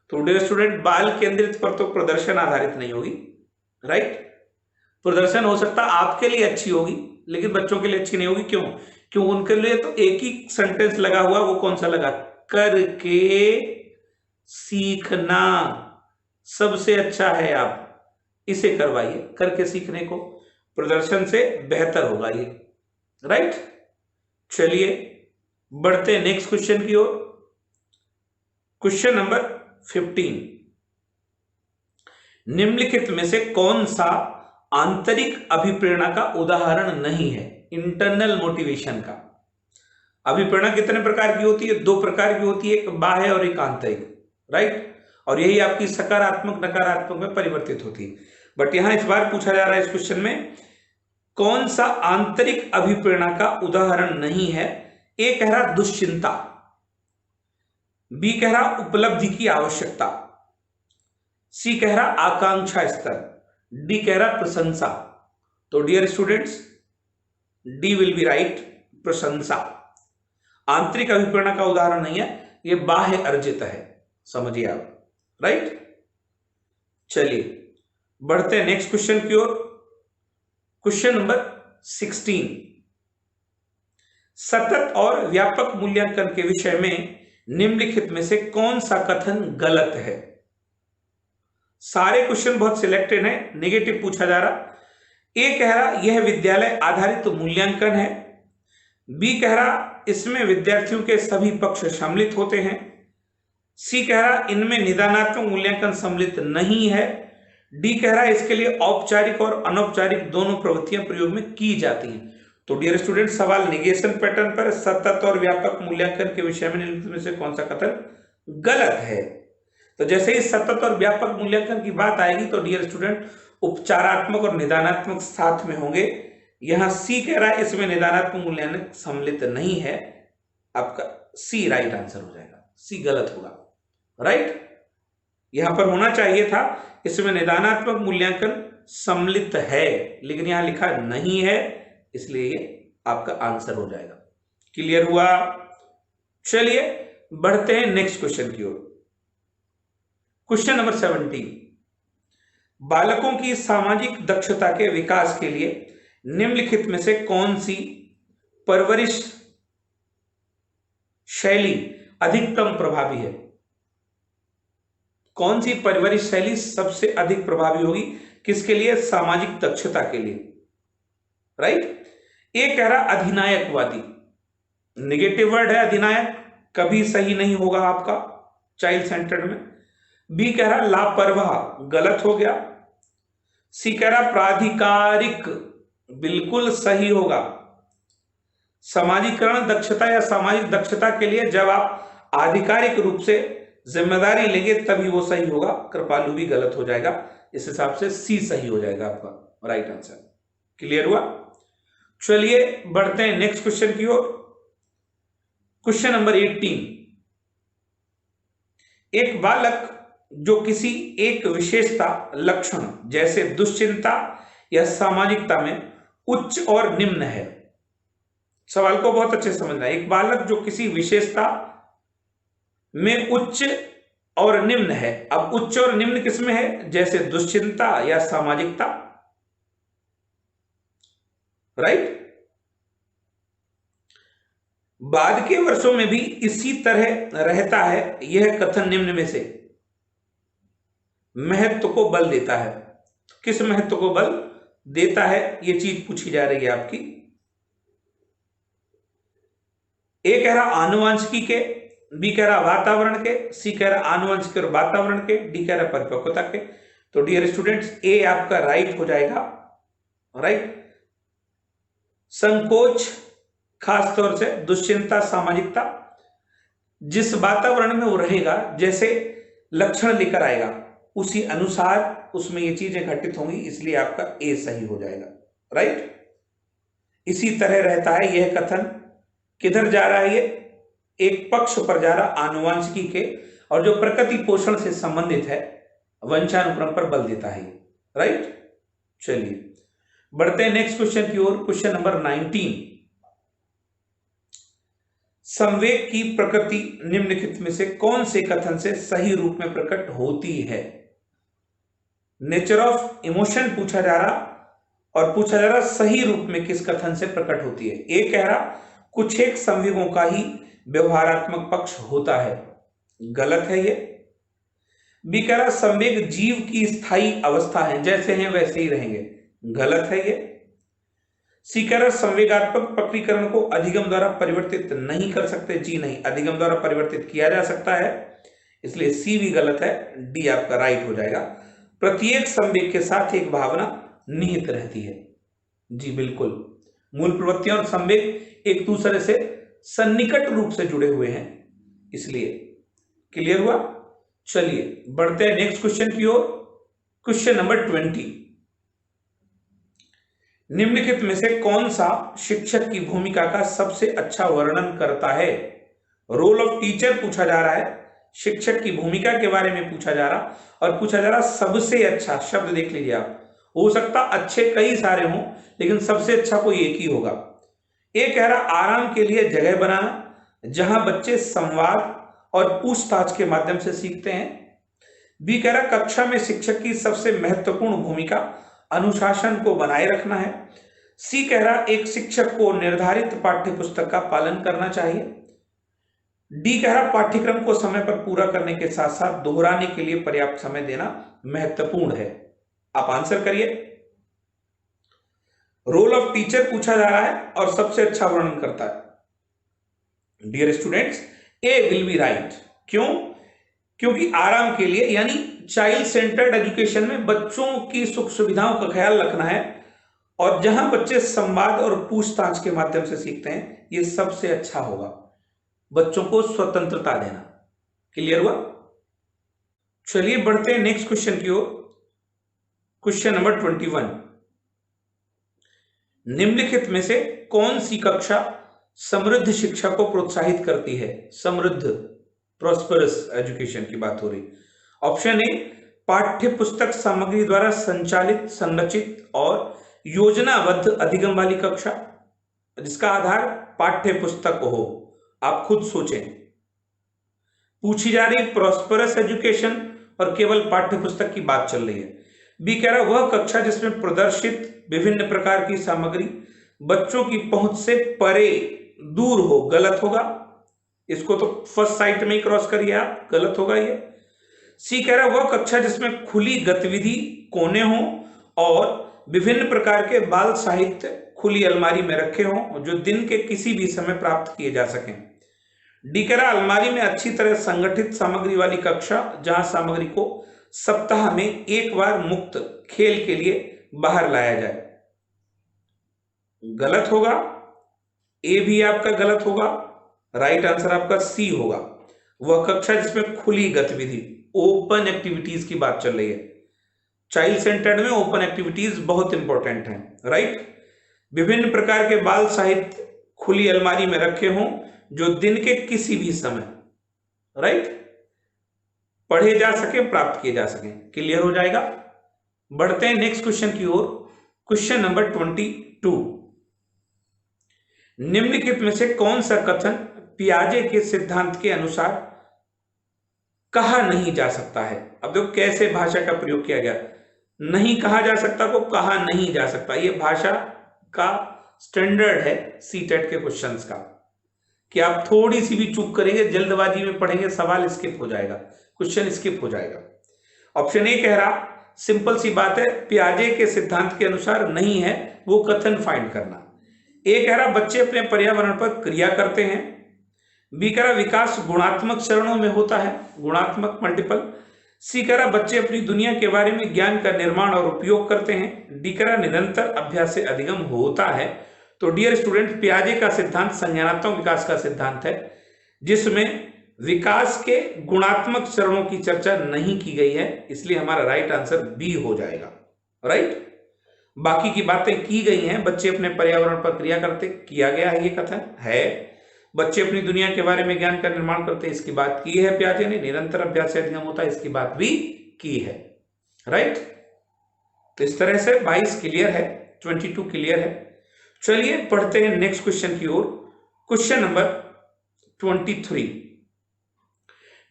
तो डियर स्टूडेंट, बाल केंद्रित पर तो प्रदर्शन आधारित नहीं होगी, राइट। प्रदर्शन हो सकता आपके लिए अच्छी होगी, लेकिन बच्चों के लिए अच्छी नहीं होगी। क्यों? उनके लिए तो एक ही सेंटेंस लगा हुआ, वो कौन सा लगा, करके सीखना सबसे अच्छा है, आप इसे करवाइए करके सीखने को, प्रदर्शन से बेहतर होगा ये, राइट। चलिए बढ़ते हैं नेक्स्ट क्वेश्चन की ओर। क्वेश्चन नंबर 15, निम्नलिखित में से कौन सा आंतरिक अभिप्रेरणा का उदाहरण नहीं है, इंटरनल मोटिवेशन का। अभिप्रेरणा कितने प्रकार की होती है, 2 प्रकार की होती है, एक बाह्य और एक आंतरिक, राइट। और यही आपकी सकारात्मक नकारात्मक में परिवर्तित होती है। बट यहां इस बार पूछा जा रहा है इस क्वेश्चन में कौन सा आंतरिक अभिप्रेरणा का उदाहरण नहीं है। ए कह रहा दुश्चिंता, बी कह रहा उपलब्धि की आवश्यकता, सी कह रहा आकांक्षा स्तर, डी कह रहा प्रशंसा। तो dear students, D will be right, प्रशंसा। आंतरिक अभिप्रेरणा का उदाहरण नहीं है, यह बाह्य अर्जित है, समझिए आप, राइट। चलिए बढ़ते हैं नेक्स्ट क्वेश्चन की ओर। क्वेश्चन नंबर 16, सतत और व्यापक मूल्यांकन के विषय में निम्नलिखित में से कौन सा कथन गलत है। सारे क्वेश्चन बहुत सिलेक्टेड हैं, नेगेटिव पूछा जा रहा। ए कह रहा यह विद्यालय आधारित तो मूल्यांकन है, बी कह रहा इसमें विद्यार्थियों के सभी पक्ष सम्मिलित होते हैं, सी कह रहा इनमें निदानात्मक मूल्यांकन सम्मिलित नहीं है, डी कह रहा इसके लिए औपचारिक और अनौपचारिक दोनों प्रवृत्तियां प्रयोग में की जाती हैं। तो डियर स्टूडेंट, सवाल निगेशन पैटर्न पर, सतत और व्यापक मूल्यांकन के विषय में निम्नलिखित में से कौन सा कथन गलत है। तो जैसे ही सतत और व्यापक मूल्यांकन की बात आएगी तो डियर स्टूडेंट उपचारात्मक और निदानात्मक साथ में होंगे। यहां सी कह रहा है इसमें निदानात्मक मूल्यांकन सम्मिलित नहीं है, आपका सी राइट आंसर हो जाएगा, सी गलत होगा, राइट। यहां पर होना चाहिए था इसमें निदानात्मक मूल्यांकन सम्मिलित है, लेकिन यहां लिखा नहीं है, इसलिए ये आपका आंसर हो जाएगा। क्लियर हुआ। चलिए बढ़ते हैं नेक्स्ट क्वेश्चन की ओर। क्वेश्चन नंबर 17, बालकों की सामाजिक दक्षता के विकास के लिए निम्नलिखित में से कौन सी परवरिश शैली अधिकतम प्रभावी है। कौन सी परवरिश शैली सबसे अधिक प्रभावी होगी, किसके लिए, सामाजिक दक्षता के लिए, राइट। ए कह रहा अधिनायकवादी, नेगेटिव वर्ड है अधिनायक, कभी सही नहीं होगा आपका चाइल्ड सेंटर्ड में। बी कह रहा लापरवाह, गलत हो गया। सी कह रहा प्राधिकारिक, बिल्कुल सही होगा। सामाजिकरण दक्षता या सामाजिक दक्षता के लिए जब आप आधिकारिक रूप से जिम्मेदारी लेंगे तभी वो सही होगा, कृपालु भी गलत हो जाएगा। इस हिसाब से सी सही हो जाएगा आपका राइट आंसर। क्लियर हुआ। चलिए बढ़ते हैं नेक्स्ट क्वेश्चन की ओर। क्वेश्चन नंबर 18, एक बालक जो किसी एक विशेषता लक्षण जैसे दुश्चिंता या सामाजिकता में उच्च और निम्न है। सवाल को बहुत अच्छे से समझना है। एक बालक जो किसी विशेषता में उच्च और निम्न है। अब उच्च और निम्न किसमें है? जैसे दुश्चिंता या सामाजिकता, राइट। बाद के वर्षों में भी इसी तरह रहता है, यह कथन निम्न में से महत्व को बल देता है। किस महत्व को बल देता है, यह चीज पूछी जा रही है आपकी। ए कह रहा आनुवंशिकी के, बी कह रहा वातावरण के, सी कह रहा आनुवंशिक और वातावरण के, डी कह रहा परिपक्वता के। तो डियर स्टूडेंट्स, ए आपका राइट हो जाएगा, राइट। संकोच खास तौर से दुश्चिंता, सामाजिकता, जिस वातावरण में वो रहेगा, जैसे लक्षण लेकर आएगा उसी अनुसार उसमें ये चीजें घटित होंगी, इसलिए आपका ए सही हो जाएगा, राइट। इसी तरह रहता है यह कथन। किधर जा रहा है ये? एक पक्ष पर जा रहा, आनुवंशिकी के, और जो प्रकृति पोषण से संबंधित है, वंशानुक्रम पर बल देता है, राइट। चलिए बढ़ते हैं नेक्स्ट क्वेश्चन की ओर। क्वेश्चन नंबर 19, संवेग की प्रकृति निम्नलिखित में से कौन से कथन से सही रूप में प्रकट होती है? नेचर ऑफ इमोशन पूछा जा रहा, और पूछा जा रहा सही रूप में किस कथन से प्रकट होती है। ए कह रहा कुछ एक संवेगों का ही व्यवहारात्मक पक्ष होता है, गलत है ये। बी कह रहा संवेग जीव की स्थायी अवस्था है, जैसे हैं वैसे ही रहेंगे, गलत है ये। सी कह रहा संवेगात्मक प्रक्रियाकरण को अधिगम द्वारा परिवर्तित नहीं कर सकते, जी नहीं, अधिगम द्वारा परिवर्तित किया जा सकता है, इसलिए सी भी गलत है, डी आपका राइट हो जाएगा। प्रत्येक संवेग के साथ एक भावना निहित रहती है, जी बिल्कुल। मूल प्रवृत्तियां और संवेग एक दूसरे से सन्निकट रूप से जुड़े हुए हैं, इसलिए। क्लियर हुआ? चलिए बढ़ते हैं नेक्स्ट क्वेश्चन की ओर। क्वेश्चन नंबर 20, निम्नलिखित में से कौन सा शिक्षक की भूमिका का सबसे अच्छा वर्णन करता है? रोल ऑफ टीचर पूछा जा रहा है, शिक्षक की भूमिका के बारे में पूछा जा रहा, और पूछा जा रहा सबसे अच्छा। शब्द देख लीजिए आप, हो सकता अच्छे कई सारे हों, लेकिन सबसे अच्छा कोई एक ही होगा। ए कह रहा आराम के लिए जगह बनाना, जहां बच्चे संवाद और पूछताछ के माध्यम से सीखते हैं। बी कह रहा कक्षा में शिक्षक की सबसे महत्वपूर्ण भूमिका अनुशासन को बनाए रखना है। सी कह रहा एक शिक्षक को निर्धारित पाठ्य पुस्तक का पालन करना चाहिए। डी कह रहा पाठ्यक्रम को समय पर पूरा करने के साथ साथ दोहराने के लिए पर्याप्त समय देना महत्वपूर्ण है। आप आंसर करिए। रोल ऑफ टीचर पूछा जा रहा है और सबसे अच्छा वर्णन करता है। Dear students, A will be right. क्यों? क्योंकि आराम के लिए, यानी चाइल्ड सेंटर्ड एजुकेशन में बच्चों की सुख सुविधाओं का ख्याल रखना है, और जहां बच्चे संवाद और पूछताछ के माध्यम से सीखते हैं, यह सबसे अच्छा होगा। बच्चों को स्वतंत्रता देना। क्लियर हुआ? चलिए बढ़ते हैं नेक्स्ट क्वेश्चन की ओर। क्वेश्चन नंबर 21, निम्नलिखित में से कौन सी कक्षा समृद्ध शिक्षा को प्रोत्साहित करती है? समृद्ध, प्रॉस्परस एजुकेशन की बात हो रही। ऑप्शन ए पाठ्य पुस्तक सामग्री द्वारा संचालित, संरचित और योजनाबद्ध अधिगम वाली कक्षा, जिसका आधार पाठ्य पुस्तक हो। आप खुद सोचें, पूछी जा रही प्रॉस्परस एजुकेशन और केवल पाठ्य पुस्तक की बात चल रही है। बी कह रहा वह कक्षा जिसमें प्रदर्शित विभिन्न प्रकार की सामग्री बच्चों की पहुंच से परे, दूर हो, गलत होगा। इसको तो फर्स्ट साइट में ही क्रॉस करिए आप, गलत होगा ये। सी कह रहा वह कक्षा जिसमें खुली गतिविधि कोने हो और विभिन्न प्रकार के बाल साहित्य खुली अलमारी में रखे हों, जो दिन के किसी भी समय प्राप्त किए जा सकें। डी कह रहा अलमारी में अच्छी तरह संगठित सामग्री वाली कक्षा, जहां सामग्री को सप्ताह में एक बार मुक्त खेल के लिए बाहर लाया जाए। गलत होगा, ए भी आपका गलत होगा। राइट आंसर आपका सी होगा। वह कक्षा जिसमें खुली गतिविधि, ओपन एक्टिविटीज की बात चल रही है। चाइल्ड सेंटर्ड में ओपन एक्टिविटीज बहुत इंपॉर्टेंट हैं, राइट। विभिन्न प्रकार के बाल साहित्य खुली अलमारी में रखे हों, जो दिन के किसी भी समय, राइट, पढ़े जा सके, प्राप्त किए जा सके। क्लियर हो जाएगा? बढ़ते हैं नेक्स्ट क्वेश्चन की ओर। क्वेश्चन नंबर 22, निम्नलिखित में से कौन सा कथन पियाजे के सिद्धांत के अनुसार कहा नहीं जा सकता है। अब देखो कैसे भाषा का प्रयोग किया गया, नहीं कहा जा सकता को कहा नहीं जा सकता, ये भाषा का स्टैंडर्ड है सीटेट के क्वेश्चंस का, कि आप थोड़ी सी भी चूक करेंगे, जल्दबाजी में पढ़ेंगे, सवाल स्किप हो जाएगा, क्वेश्चन स्किप हो जाएगा। ऑप्शन ए कह रहा सिंपल सी बात है, पियाजे के सिद्धांत के अनुसार नहीं है, वो कथन फाइंड करना। ए कह रहा बच्चे अपने पर्यावरण पर क्रिया करते हैं। बी कह रहा विकास गुणात्मक चरणों में होता है, गुणात्मक मल्टीपल। सी कह रहा बच्चे अपनी दुनिया के बारे में ज्ञान का निर्माण और उपयोग करते हैं। डी कह रहा निरंतर अभ्यास से अधिगम होता है। तो डियर स्टूडेंट, पियाजे का सिद्धांत संज्ञानात्मक विकास का सिद्धांत है, जिसमें विकास के गुणात्मक चरणों की चर्चा नहीं की गई है, इसलिए हमारा राइट आंसर बी हो जाएगा। राइट, बाकी की बातें की गई हैं, बच्चे अपने पर्यावरण पर क्रिया करते, किया गया है ये कथन है। बच्चे अपनी दुनिया के बारे में ज्ञान का निर्माण करते, इसकी बात की है पियाजे ने। निरंतर अभ्यास से अधिगम होता है, इसकी बात भी की है। राइट, तो इस तरह से 22 क्लियर है, 22 क्लियर है। चलिए पढ़ते हैं नेक्स्ट क्वेश्चन की ओर। क्वेश्चन नंबर 23,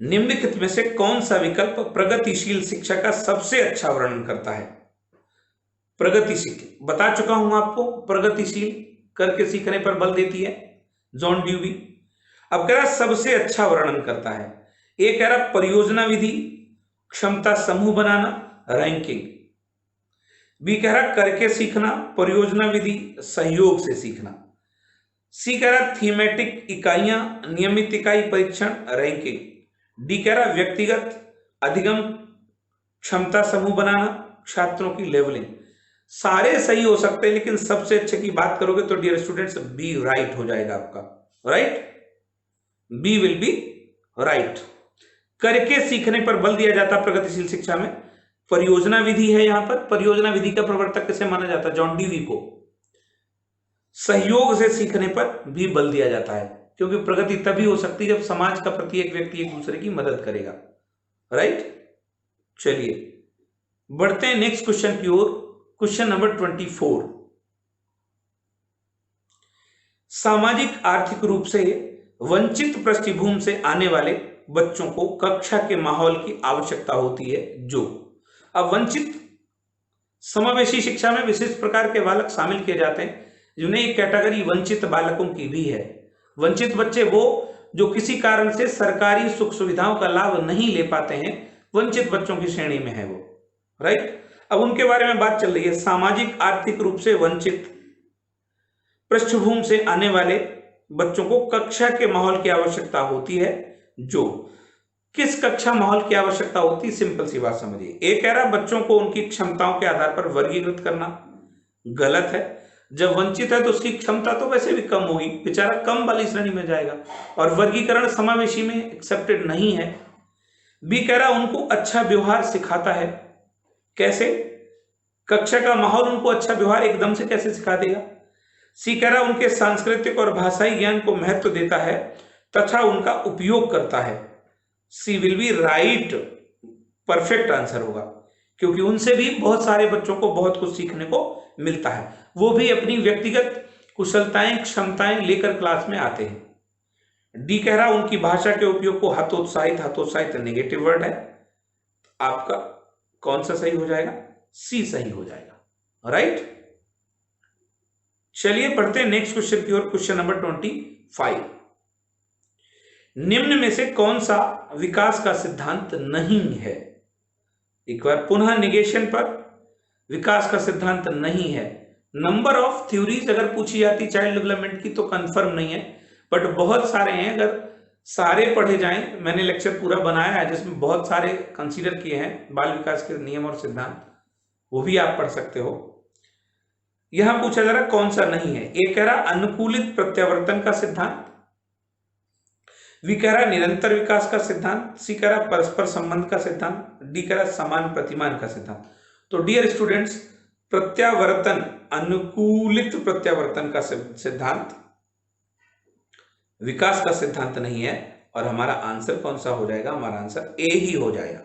निम्नलिखित में से कौन सा विकल्प प्रगतिशील शिक्षा का सबसे अच्छा वर्णन करता है? प्रगतिशील बता चुका हूं आपको, प्रगतिशील करके सीखने पर बल देती है जॉन ड्यूवी। अब कह रहा सबसे अच्छा वर्णन करता है। ए कह रहा परियोजना विधि, क्षमता समूह बनाना, रैंकिंग। बी कह रहा करके सीखना, परियोजना विधि, सहयोग से सीखना। सी कह रहा थीमेटिक इकाइयां, नियमित इकाई परीक्षण, रैंकिंग। डी कह रहा व्यक्तिगत अधिगम, क्षमता समूह बनाना, छात्रों की लेवलिंग। सारे सही हो सकते हैं, लेकिन सबसे अच्छे की बात करोगे तो डियर स्टूडेंट्स बी राइट हो जाएगा आपका। Right, B will be right. करके सीखने पर बल दिया जाता प्रगतिशील शिक्षा में। परियोजना विधि है यहां पर, परियोजना विधि का प्रवर्तक किसे माना जाता है? जॉन ड्यूवी को। सहयोग से सीखने पर भी बल दिया जाता है, क्योंकि प्रगति तभी हो सकती है जब समाज का प्रत्येक व्यक्ति एक दूसरे की मदद करेगा। राइट, चलिए बढ़ते हैं नेक्स्ट क्वेश्चन की ओर। क्वेश्चन नंबर 24, सामाजिक आर्थिक रूप से वंचित पृष्ठभूमि से आने वाले बच्चों को कक्षा के माहौल की आवश्यकता होती है। जो अब वंचित समावेशी शिक्षा में विशेष प्रकार के बालक शामिल किए जाते हैं, जिन्हें एक कैटेगरी वंचित बालकों की भी है। वंचित बच्चे वो जो किसी कारण से सरकारी सुख सुविधाओं का लाभ नहीं ले पाते हैं, वंचित बच्चों की श्रेणी में है वो। राइट, अब उनके बारे में बात चल रही है। सामाजिक आर्थिक रूप से वंचित पृष्ठभूमि से आने वाले बच्चों को कक्षा के माहौल की आवश्यकता होती है। जो किस कक्षा माहौल की आवश्यकता होती है? सिंपल सी बात समझिए। एक कह रहा बच्चों को उनकी क्षमताओं के आधार पर वर्गीकृत करना, गलत है। जब वंचित है तो उसकी क्षमता तो वैसे भी कम होगी, बेचारा कम वाली श्रेणी में जाएगा, और वर्गीकरण समावेशी में एक्सेप्टेड नहीं है। बी कह रहा उनको अच्छा व्यवहार सिखाता है। कैसे? कक्षा का माहौल उनको अच्छा व्यवहार एकदम से कैसे सिखा देगा? सी कह रहा उनके सांस्कृतिक और भाषाई ज्ञान को महत्व देता है तथा उनका उपयोग करता है। C will be right, perfect answer होगा, क्योंकि उनसे भी बहुत सारे बच्चों को बहुत कुछ सीखने को मिलता है। वो भी अपनी व्यक्तिगत कुशलताएं, क्षमताएं लेकर क्लास में आते हैं। डी कह रहा उनकी भाषा के उपयोग को हतोत्साहित, हतोत्साहित नेगेटिव वर्ड है। आपका कौन सा सही हो जाएगा? सी सही हो जाएगा। राइट, चलिए पढ़ते हैं नेक्स्ट क्वेश्चन की ओर। क्वेश्चन नंबर 25, निम्न में से कौन सा विकास का सिद्धांत नहीं है? एक बार पुनः निगेशन पर, विकास का सिद्धांत नहीं है। नंबर ऑफ थ्योरीज अगर पूछी जाती चाइल्ड डेवलपमेंट की तो कंफर्म नहीं है, बट बहुत सारे हैं। अगर सारे पढ़े जाएं, मैंने लेक्चर पूरा बनाया है जिसमें बहुत सारे कंसीडर किए हैं बाल विकास के नियम और सिद्धांत, वो भी आप पढ़ सकते हो। यहां पूछा जा रहा कौन सा नहीं है। एक कह रहा अनुकूलित प्रत्यावर्तन का सिद्धांत, वी कह रहा निरंतर विकास का सिद्धांत, सी कह रहा परस्पर संबंध का सिद्धांत, डी कह रहा समान प्रतिमान का सिद्धांत। तो डियर स्टूडेंट्स, प्रत्यावर्तन, अनुकूलित प्रत्यावर्तन का सिद्धांत विकास का सिद्धांत नहीं है, और हमारा आंसर कौन सा हो जाएगा? हमारा आंसर ए ही हो जाएगा।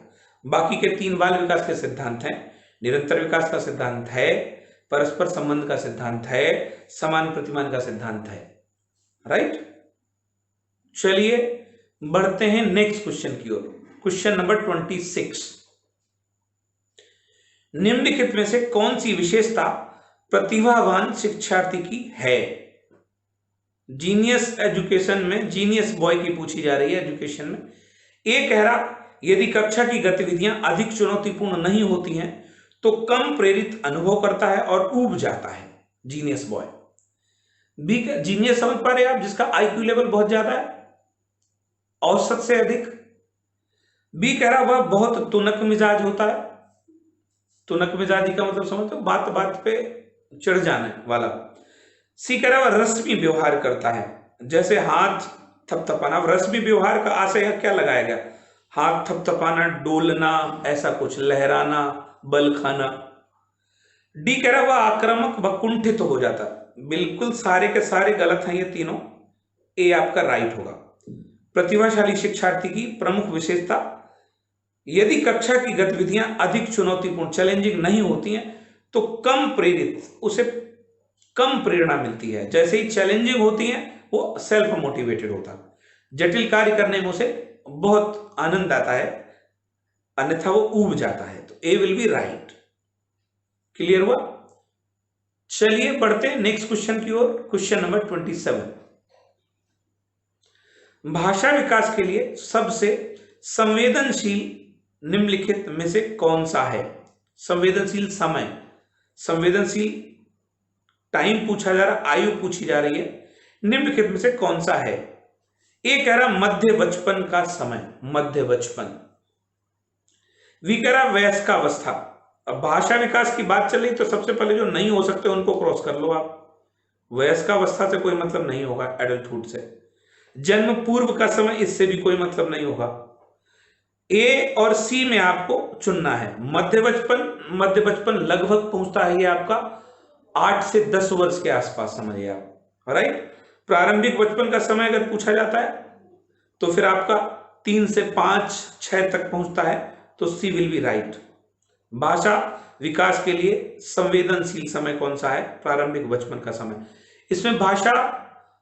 बाकी के 3 बाल विकास के सिद्धांत हैं। निरंतर विकास का सिद्धांत है, परस्पर संबंध का सिद्धांत है, समान प्रतिमान का सिद्धांत है। राइट, चलिए बढ़ते हैं नेक्स्ट क्वेश्चन की ओर। क्वेश्चन नंबर 26, निम्नलिखित में से कौन सी विशेषता प्रतिभावान शिक्षार्थी की है? जीनियस एजुकेशन में जीनियस बॉय की पूछी जा रही है एजुकेशन में। ए कह रहा यदि कक्षा की गतिविधियां अधिक चुनौतीपूर्ण नहीं होती हैं तो कम प्रेरित अनुभव करता है और ऊब जाता है, जीनियस बॉय। बी जीनियस समझ पा रहे हैं आप, जिसका आईक्यू लेवल बहुत ज्यादा है, औसत से अधिक। बी कह रहा वह बहुत तुनक मिजाज होता है। तुनक मिजाजी का मतलब समझते हो, बात बात पे चढ़ जाने वाला। सी कह रहा वह रस्मी व्यवहार करता है, जैसे हाथ थपथपाना। रस्मी व्यवहार का आशय क्या लगाया गया? हाथ थपथपाना, डोलना, ऐसा कुछ, लहराना, बल खाना। डी कह रहा वह आक्रामक व कुंठित तो हो जाता। बिल्कुल सारे के सारे गलत हैं ये तीनों, ए आपका राइट होगा। प्रतिभाशाली शिक्षार्थी की प्रमुख विशेषता, यदि कक्षा की गतिविधियां अधिक चुनौतीपूर्ण, चैलेंजिंग नहीं होती हैं तो कम प्रेरित, उसे कम प्रेरणा मिलती है। जैसे ही चैलेंजिंग होती हैं वो सेल्फ मोटिवेटेड होता है। जटिल कार्य करने में उसे बहुत आनंद आता है, अन्यथा वो ऊब जाता है। तो ए विल बी राइट। क्लियर हुआ? चलिए बढ़ते हैं नेक्स्ट क्वेश्चन की ओर। क्वेश्चन नंबर 27, भाषा विकास के लिए सबसे संवेदनशील निम्नलिखित में से कौन सा है? संवेदनशील समय, संवेदनशील टाइम पूछा जा रहा, आयु पूछी जा रही है, निम्नलिखित में से कौन सा है? ए कह रहा मध्य बचपन का समय, मध्य बचपन। वी कह रहा वयस्कावस्था। अब भाषा विकास की बात चल रही तो सबसे पहले जो नहीं हो सकते उनको क्रॉस कर लो आप। वयस्कावस्था से कोई मतलब नहीं होगा, एडल्टहुड से। जन्म पूर्व का समय, इससे भी कोई मतलब नहीं होगा। ए और सी में आपको चुनना है। मध्य बचपन, मध्य बचपन लगभग पहुंचता है ये आपका 8 से 10 वर्ष के आसपास, समझिए आप, राइट। प्रारंभिक बचपन का समय अगर पूछा जाता है तो फिर आपका 3 से 5, 6 तक पहुंचता है, तो सी विल बी राइट। भाषा विकास के लिए संवेदनशील समय कौन सा है? प्रारंभिक बचपन का समय। इसमें भाषा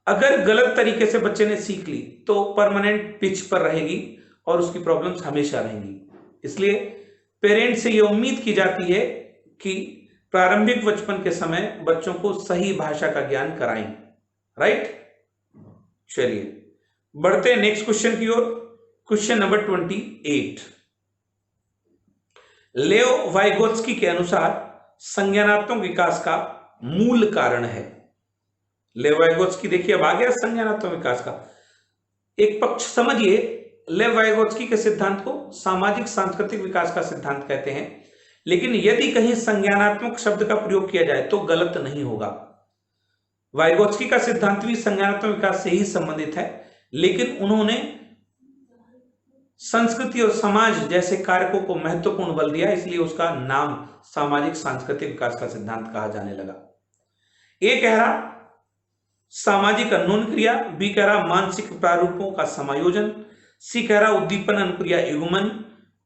अगर गलत तरीके से बच्चे ने सीख ली तो परमानेंट पिच पर रहेगी और उसकी प्रॉब्लम्स हमेशा रहेंगी। इसलिए पेरेंट्स से यह उम्मीद की जाती है कि प्रारंभिक बचपन के समय बच्चों को सही भाषा का ज्ञान कराएं, राइट। चलिए बढ़ते हैं नेक्स्ट क्वेश्चन की ओर। क्वेश्चन नंबर 28, लेओ वाइगोत्स्की के अनुसार संज्ञानात्मक विकास का मूल कारण है। लेओ वाइगोत्स्की, देखिए अब आ गया संज्ञानात्मक विकास का एक पक्ष। समझिए, लेव वाइगोत्स्की के सिद्धांत को सामाजिक सांस्कृतिक विकास का सिद्धांत कहते हैं, लेकिन यदि कहीं संज्ञानात्मक शब्द का प्रयोग किया जाए तो गलत नहीं होगा। वाइगोत्स्की का सिद्धांत भी संज्ञानात्मक विकास से ही संबंधित है, लेकिन उन्होंने संस्कृति और समाज जैसे कारकों को महत्वपूर्ण बल दिया, इसलिए उसका नाम सामाजिक सांस्कृतिक विकास का सिद्धांत कहा जाने लगा। ए कह रहा सामाजिक अन्योन क्रिया, बी कह रहा मानसिक प्रारूपों का समायोजन, सी कह रहा उद्दीपन अनुक्रिया युग्मन,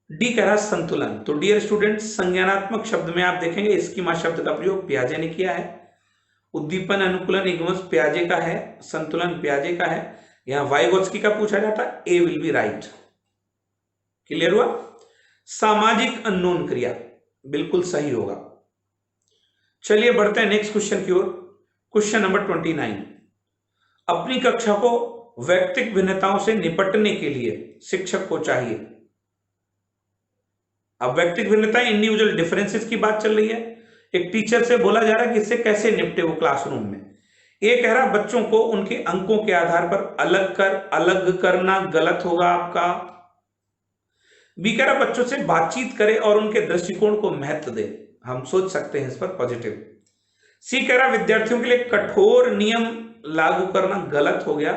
डी कह रहा संतुलन। तो डियर स्टूडेंट्स, संज्ञानात्मक शब्द में आप देखेंगे स्कीमा शब्द का प्रयोग पियाजे ने किया है। उद्दीपन अनुकूलन युग्मन पियाजे का है, संतुलन पियाजे का है। यहां वाइगोत्स्की का पूछा जाता है, ए विल बी राइट। क्लियर हुआ? सामाजिक अन्योन क्रिया बिल्कुल सही होगा। चलिए बढ़ते हैं नेक्स्ट क्वेश्चन की ओर। क्वेश्चन नंबर 29, अपनी कक्षा को व्यक्तिगत भिन्नताओं से निपटने के लिए शिक्षक को चाहिए। अब व्यक्तिगत भिन्नताएं, इंडिविजुअल डिफरेंसेस की बात चल रही है। एक टीचर से बोला जा रहा है कि इससे कैसे निपटे वो क्लासरूम में। ये कह रहा बच्चों को उनके अंकों के आधार पर अलग करना गलत होगा आपका। बी कह रहा बच्चों से बातचीत करे और उनके दृष्टिकोण को महत्व दे, हम सोच सकते हैं इस पर पॉजिटिव। सी कह रहा विद्यार्थियों के लिए कठोर नियम लागू करना गलत हो गया।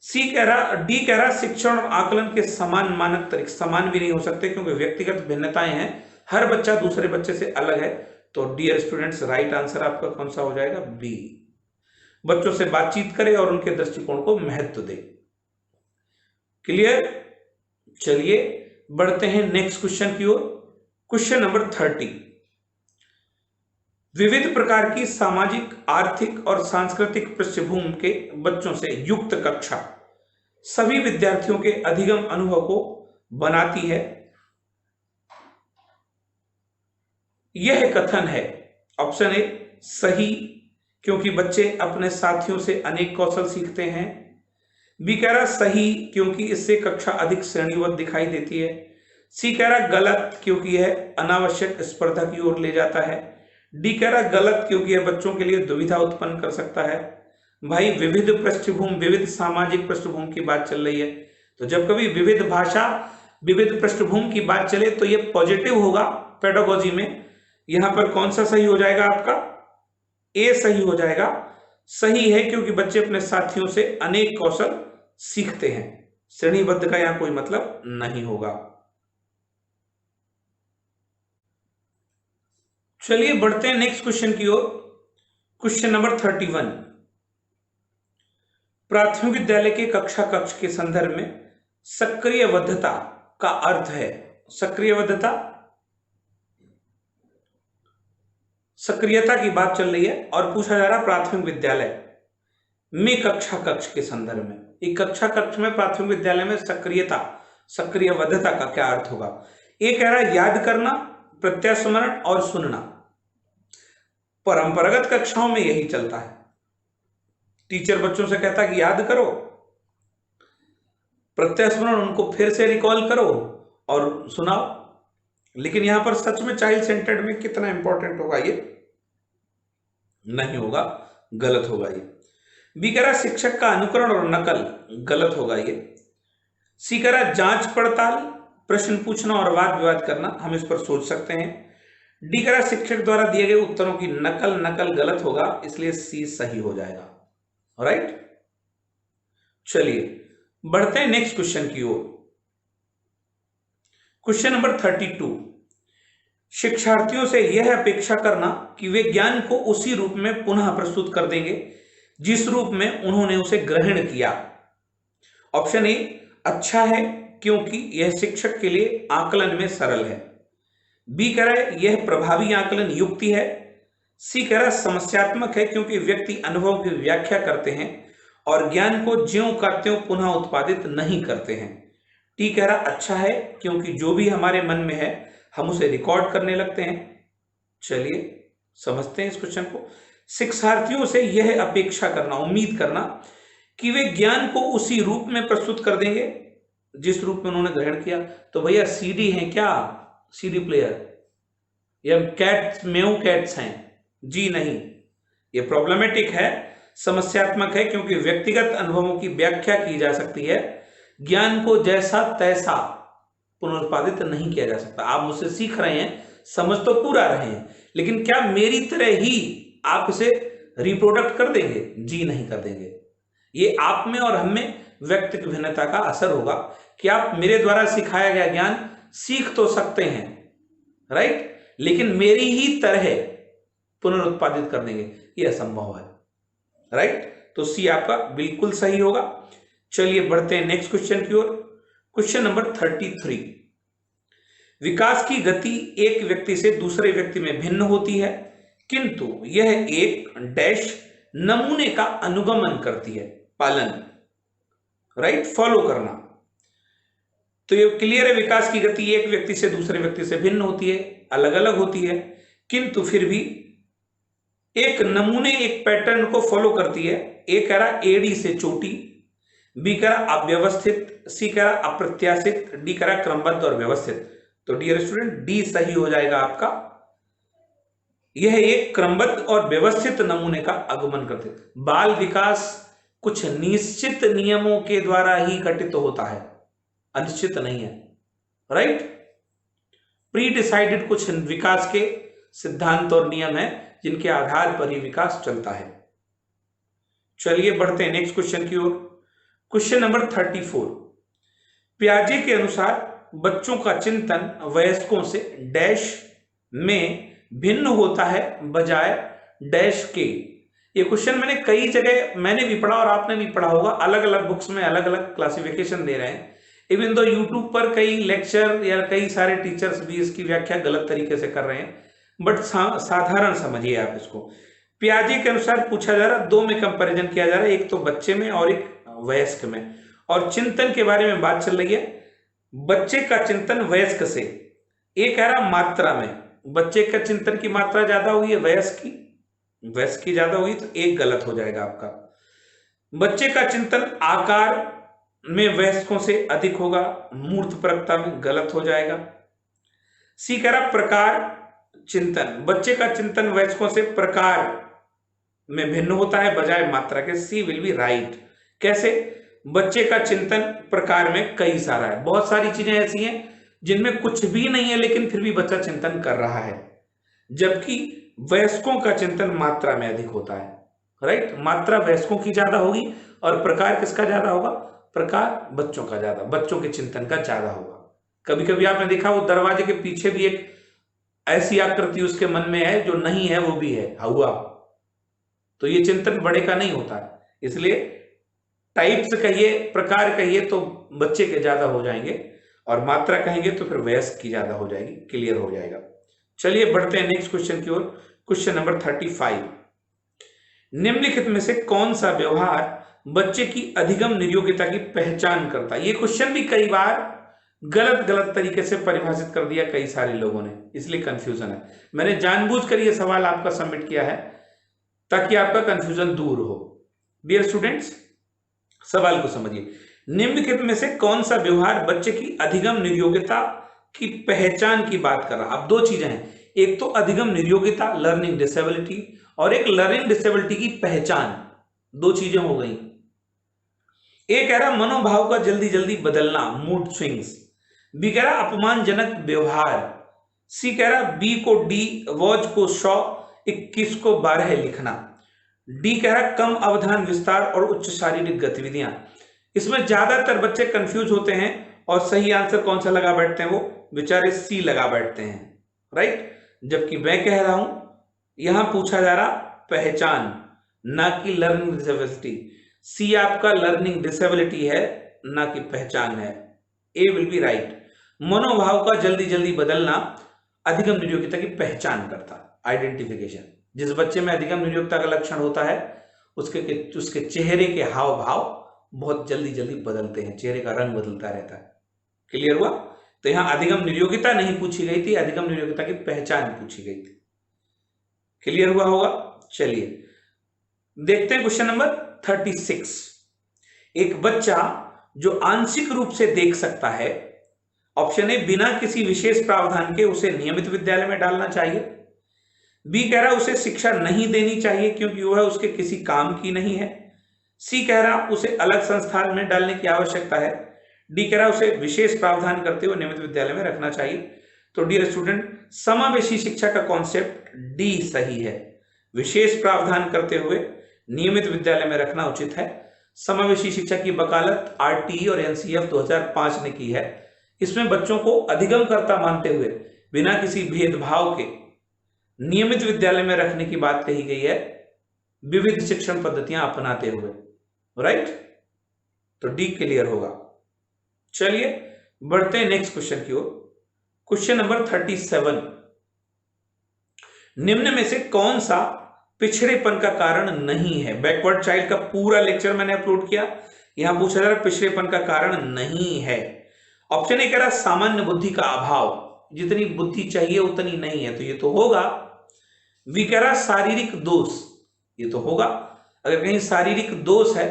डी कह रहा शिक्षण और आकलन के समान मानक तरीके समान भी नहीं हो सकते क्योंकि व्यक्तिगत भिन्नताएं हैं, हर बच्चा दूसरे बच्चे से अलग है। तो डियर स्टूडेंट्स, राइट आंसर आपका कौन सा हो जाएगा? बी। बच्चों से बातचीत करे और उनके दृष्टिकोण को महत्व दे। क्लियर? चलिए बढ़ते हैं नेक्स्ट क्वेश्चन की ओर। क्वेश्चन नंबर 30, विविध प्रकार की सामाजिक, आर्थिक और सांस्कृतिक पृष्ठभूमि के बच्चों से युक्त कक्षा सभी विद्यार्थियों के अधिगम अनुभव को बनाती है। यह कथन है ऑप्शन ए सही, क्योंकि बच्चे अपने साथियों से अनेक कौशल सीखते हैं। बी कह रहा सही, क्योंकि इससे कक्षा अधिक श्रेणीबद्ध दिखाई देती है। सी कह रहा गलत, क्योंकि यह अनावश्यक स्पर्धा की ओर ले जाता है। डी कह रहा गलत, क्योंकि यह बच्चों के लिए दुविधा उत्पन्न कर सकता है। भाई विविध पृष्ठभूमि, विविध सामाजिक पृष्ठभूमि की बात चल रही है, तो जब कभी विविध भाषा, विविध पृष्ठभूमि की बात चले तो यह पॉजिटिव होगा पेडागोजी में। यहां पर कौन सा सही हो जाएगा आपका? ए सही हो जाएगा। सही है, क्योंकि बच्चे अपने साथियों से अनेक कौशल सीखते हैं। श्रेणीबद्ध का यहां कोई मतलब नहीं होगा। चलिए बढ़ते हैं नेक्स्ट क्वेश्चन की ओर। Question number 31। प्राथमिक विद्यालय के कक्षा कक्ष के संदर्भ में सक्रियबद्धता का अर्थ है। सक्रियबद्धता, सक्रियता की बात चल रही है और पूछा जा रहा प्राथमिक विद्यालय में कक्षा कक्ष के संदर्भ में। एक कक्षा कक्ष में प्राथमिक विद्यालय में सक्रियता, सक्रियबद्धता का क्या अर्थ होगा? ये कह रहा है याद करना, प्रत्यास्मरण और सुनना। परंपरागत कक्षाओं में यही चलता है। टीचर बच्चों से कहता है कि याद करो, प्रत्यास्मरण उनको फिर से रिकॉल करो और सुनाओ। लेकिन यहां पर सच में चाइल्ड सेंटर्ड में कितना इंपॉर्टेंट होगा ये? नहीं होगा, गलत होगा ये। बी कह रहा शिक्षक का अनुकरण और नकल, गलत होगा ये। सी कह रहा जांच पड़ताल, प्रश्न पूछना और वाद विवाद करना, हम इस पर सोच सकते हैं। डी कह रहा शिक्षक द्वारा दिए गए उत्तरों की नकल, नकल गलत होगा, इसलिए सी सही हो जाएगा। राइट, चलिए बढ़ते हैं नेक्स्ट क्वेश्चन की ओर। Question number 32। शिक्षार्थियों से यह अपेक्षा करना कि वे ज्ञान को उसी रूप में पुनः प्रस्तुत कर देंगे जिस रूप में उन्होंने उसे ग्रहण किया। ऑप्शन ए अच्छा है, क्योंकि यह शिक्षक के लिए आकलन में सरल है। बी कह रहा है यह प्रभावी आकलन युक्ति है। सी कह रहा समस्यात्मक है, क्योंकि व्यक्ति अनुभव की व्याख्या करते हैं और ज्ञान को ज्यों का त्यों पुनः उत्पादित नहीं करते हैं। टी कह रहा अच्छा है, क्योंकि जो भी हमारे मन में है हम उसे रिकॉर्ड करने लगते हैं। चलिए समझते हैं इस क्वेश्चन को। शिक्षार्थियों से यह अपेक्षा करना, उम्मीद करना कि वे ज्ञान को उसी रूप में प्रस्तुत कर देंगे जिस रूप में उन्होंने ग्रहण किया। तो भैया सीडी है क्या? सीडी प्लेयर या कैट्स, मेऊ कैट्स हैं? जी नहीं, ये प्रॉब्लमेटिक है, समस्यात्मक है, क्योंकि व्यक्तिगत अनुभवों की व्याख्या की जा सकती है, ज्ञान को जैसा तैसा पुनरुत्पादित नहीं किया जा सकता। आप मुझसे सीख रहे हैं, समझ तो पूरा रहे हैं, लेकिन क्या मेरी तरह ही आप इसे रिप्रोडक्ट कर देंगे? जी नहीं कर देंगे। ये आप में और हम में व्यक्तिगत भिन्नता का असर होगा कि आप मेरे द्वारा सिखाया गया ज्ञान सीख तो सकते हैं, राइट, लेकिन मेरी ही तरह पुनरुत्पादित कर देंगे, ये असंभव है। राइट, तो सी आपका बिल्कुल सही होगा। चलिए बढ़ते हैं नेक्स्ट क्वेश्चन की ओर। Question number 33। विकास की गति एक व्यक्ति से दूसरे व्यक्ति में भिन्न होती है, किंतु यह एक डैश नमूने का अनुगमन करती है, पालन, राइट, फॉलो करना। तो ये क्लियर है, विकास की गति एक व्यक्ति से दूसरे व्यक्ति से भिन्न होती है, अलग अलग होती है, किंतु फिर भी एक नमूने, एक पैटर्न को फॉलो करती है। ए कह रहा एडी से चोटी, बी कह रहा अव्यवस्थित, सी कह रहा अप्रत्याशित, डी कह रहा क्रमबद्ध और व्यवस्थित। तो डियर स्टूडेंट डी सही हो जाएगा आपका। यह एक क्रमबद्ध और व्यवस्थित नमूने का आगमन करते। बाल विकास कुछ निश्चित नियमों के द्वारा ही घटित होता है, अनिश्चित नहीं है, राइट। प्री डिसाइडेड कुछ विकास के सिद्धांत और नियम है जिनके आधार पर ही विकास चलता है। चलिए बढ़ते हैं नेक्स्ट क्वेश्चन की ओर। Question number 34। पियाजे के अनुसार बच्चों का चिंतन वयस्कों से डैश में भिन्न होता है बजाय डैश के। ये क्वेश्चन मैंने कई जगह मैंने भी पढ़ा और आपने भी पढ़ा होगा, अलग अलग बुक्स में अलग अलग क्लासिफिकेशन दे रहे हैं। इवन तो यूट्यूब पर कई लेक्चर या कई सारे टीचर्स भी इसकी व्याख्या गलत तरीके से कर रहे हैं, बट साधारण समझिए आप इसको। पियाजे के अनुसार पूछा जा रहा, दो में कंपैरिजन किया जा रहा है, एक तो बच्चे में और एक वयस्क में, और चिंतन के बारे में बात चल रही है। बच्चे का चिंतन वयस्क से, ये कह रहा मात्रा में, बच्चे का चिंतन की मात्रा ज्यादा हुई है वयस्क की ज्यादा हुई, तो एक गलत हो जाएगा आपका। बच्चे का चिंतन आकार में वयस्कों से अधिक होगा, मूर्तपरकता में, गलत हो जाएगा। सी कह रहा प्रकार चिंतन, बच्चे का चिंतन वयस्कों से प्रकार में भिन्न होता है बजाय मात्रा के। सी विल बी राइट। कैसे? बच्चे का चिंतन प्रकार में कई सारा है, बहुत सारी चीजें ऐसी हैं जिनमें कुछ भी नहीं है लेकिन फिर भी बच्चा चिंतन कर रहा है, जबकि वयस्कों का चिंतन मात्रा में अधिक होता है। राइट, मात्रा वयस्कों की ज्यादा होगी और प्रकार किसका ज्यादा होगा? प्रकार बच्चों का ज्यादा, बच्चों के चिंतन का ज्यादा होगा। कभी कभी आपने देखा वो दरवाजे के पीछे भी एक ऐसी आकृति उसके मन में है जो नहीं है, वो भी है हुआ, तो ये चिंतन बड़े का नहीं होता है। इसलिए टाइप्स कहिए, प्रकार कहिए तो बच्चे के ज्यादा हो जाएंगे, और मात्रा कहेंगे तो फिर वयस्क की ज्यादा हो जाएगी। क्लियर हो जाएगा। चलिए बढ़ते हैं नेक्स्ट क्वेश्चन की ओर। क्वेश्चन नंबर 35, निम्नलिखित में से कौन सा व्यवहार बच्चे की अधिगम नियोगिता की पहचान करता है? ये क्वेश्चन भी कई बार गलत गलत तरीके से परिभाषित कर दिया कई सारे लोगों ने, इसलिए कंफ्यूजन है। मैंने जानबूझकर ये सवाल आपका सबमिट किया है ताकि आपका कंफ्यूजन दूर हो। डियर स्टूडेंट्स, सवाल को समझिए। निम्नलिखित में से कौन सा व्यवहार बच्चे की अधिगम नियोगिता की पहचान की बात कर रहा है? अब दो चीजें हैं, एक तो अधिगम नियोगिता लर्निंग डिसेबिलिटी, और एक लर्निंग डिसेबिलिटी की पहचान, दो चीजें हो गई। एक कह रहा मनोभाव का जल्दी जल्दी बदलना, मूड स्विंग्स। बी कह रहा अपमानजनक व्यवहार। सी कह रहा बी को डी, वॉच को 100, 21 को 12 लिखना। डी कह रहा कम अवधान विस्तार और उच्च शारीरिक गतिविधियां। इसमें ज्यादातर बच्चे कंफ्यूज होते हैं और सही आंसर कौन सा लगा बैठते हैं? वो बेचारे सी लगा बैठते हैं। राइट, जबकि मैं कह रहा हूं यहां पूछा जा रहा पहचान, ना कि लर्निंग डिसेबिलिटी। सी आपका लर्निंग डिसेबिलिटी है, ना कि पहचान है। ए विल बी राइट। मनोभाव का जल्दी जल्दी बदलना अधिगम नियोगिता की पहचान करता, आइडेंटिफिकेशन। जिस बच्चे में अधिगम नियोगिता का लक्षण होता है उसके चेहरे के हाव भाव बहुत जल्दी जल्दी बदलते हैं, चेहरे का रंग बदलता रहता है। क्लियर हुआ? तो यहां अधिगम नियोगिता नहीं पूछी गई थी, अधिगम नियोगिता की पहचान पूछी गई थी। क्लियर हुआ होगा? चलिए देखते हैं क्वेश्चन नंबर 36। एक बच्चा जो आंशिक रूप से देख सकता है, ऑप्शन ए बिना किसी विशेष प्रावधान के उसे नियमित विद्यालय में डालना चाहिए। बी कह रहा उसे शिक्षा नहीं देनी चाहिए क्योंकि वह उसके किसी काम की नहीं है। सी कह रहा उसे अलग संस्थान में डालने की आवश्यकता है। डी कह रहा उसे विशेष प्रावधान करते हुए नियमित विद्यालय में रखना चाहिए। तो डियर स्टूडेंट, समावेशी शिक्षा का कॉन्सेप्ट डी सही है। विशेष प्रावधान करते हुए नियमित विद्यालय में रखना उचित है। समावेशी शिक्षा की वकालत आरटीई और एनसीएफ 2005 ने की है। इसमें बच्चों को अधिगमकर्ता मानते हुए बिना किसी भेदभाव के नियमित विद्यालय में रखने की बात कही गई है, विविध शिक्षण पद्धतियां अपनाते हुए। राइट, तो डी क्लियर होगा। चलिए बढ़ते हैं नेक्स्ट क्वेश्चन की ओर। क्वेश्चन नंबर 37, निम्न में से कौन सा पिछड़ेपन का कारण नहीं है? बैकवर्ड चाइल्ड का पूरा लेक्चर मैंने अपलोड किया, यहां पूछा जा रहा पिछड़ेपन का कारण नहीं है। ऑप्शन ए कह रहा सामान्य बुद्धि का अभाव, जितनी बुद्धि चाहिए उतनी नहीं है, तो ये तो होगा। बी कह रहा शारीरिक दोष, ये तो होगा। अगर कहीं शारीरिक दोष है,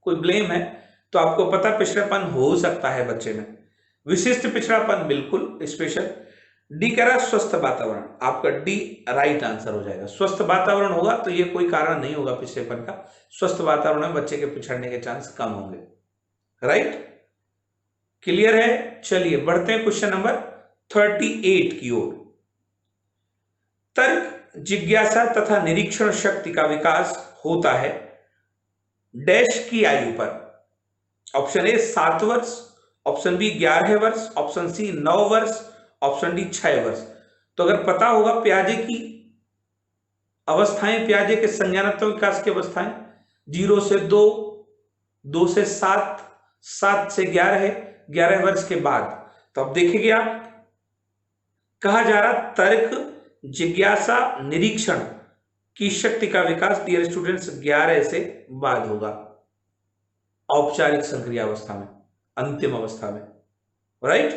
कोई ब्लेम है, तो आपको पता पिछड़ापन हो सकता है बच्चे में। विशिष्ट पिछड़ापन बिल्कुल स्पेशल। डी कह रहा स्वस्थ वातावरण, आपका डी राइट आंसर हो जाएगा। स्वस्थ वातावरण होगा तो ये कोई कारण नहीं होगा पिछड़ेपन का। स्वस्थ वातावरण में बच्चे के पिछड़ने के चांस कम होंगे। राइट, क्लियर है? चलिए बढ़ते हैं क्वेश्चन नंबर 38 की ओर। तर्क, जिज्ञासा तथा निरीक्षण शक्ति का विकास होता है डैश की आयु पर। ऑप्शन ए 7 वर्ष, ऑप्शन बी 11 वर्ष, ऑप्शन सी 9 वर्ष, ऑप्शन डी 6 वर्ष। तो अगर पता होगा प्याजे की अवस्थाएं, प्याजे के संज्ञानात्मक विकास की अवस्थाएं 0 से 2, 2 से 7, 7 से 11 है, 11 वर्ष के बाद। तो अब देखिए आप, कहा जा रहा तर्क, जिज्ञासा, निरीक्षण की शक्ति का विकास डियर स्टूडेंट्स 11 से बाद होगा, औपचारिक संक्रिया अवस्था में, अंतिम अवस्था में। राइट,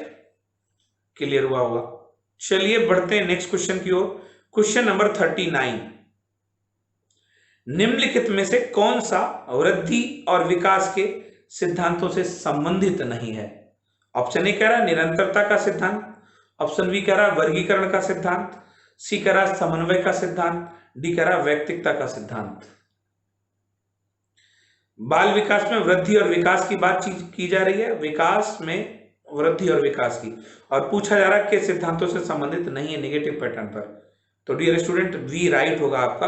क्लियर हुआ होगा। चलिए बढ़ते हैं नेक्स्ट क्वेश्चन की ओर। क्वेश्चन नंबर 39, निम्नलिखित में से कौन सा वृद्धि और विकास के सिद्धांतों से संबंधित नहीं है? ऑप्शन ए कह रहा है निरंतरता का सिद्धांत, ऑप्शन बी कह रहा है वर्गीकरण का सिद्धांत, सी कह रहा है समन्वय का सिद्धांत, डी कह रहा है वैयक्तिकता का सिद्धांत। बाल विकास में वृद्धि और विकास की बात की जा रही है, विकास में वृद्धि और विकास की, और पूछा जा रहा है कि सिद्धांतों से संबंधित नहीं है नेगेटिव पैटर्न पर। तो डियर स्टूडेंट, वी राइट होगा आपका,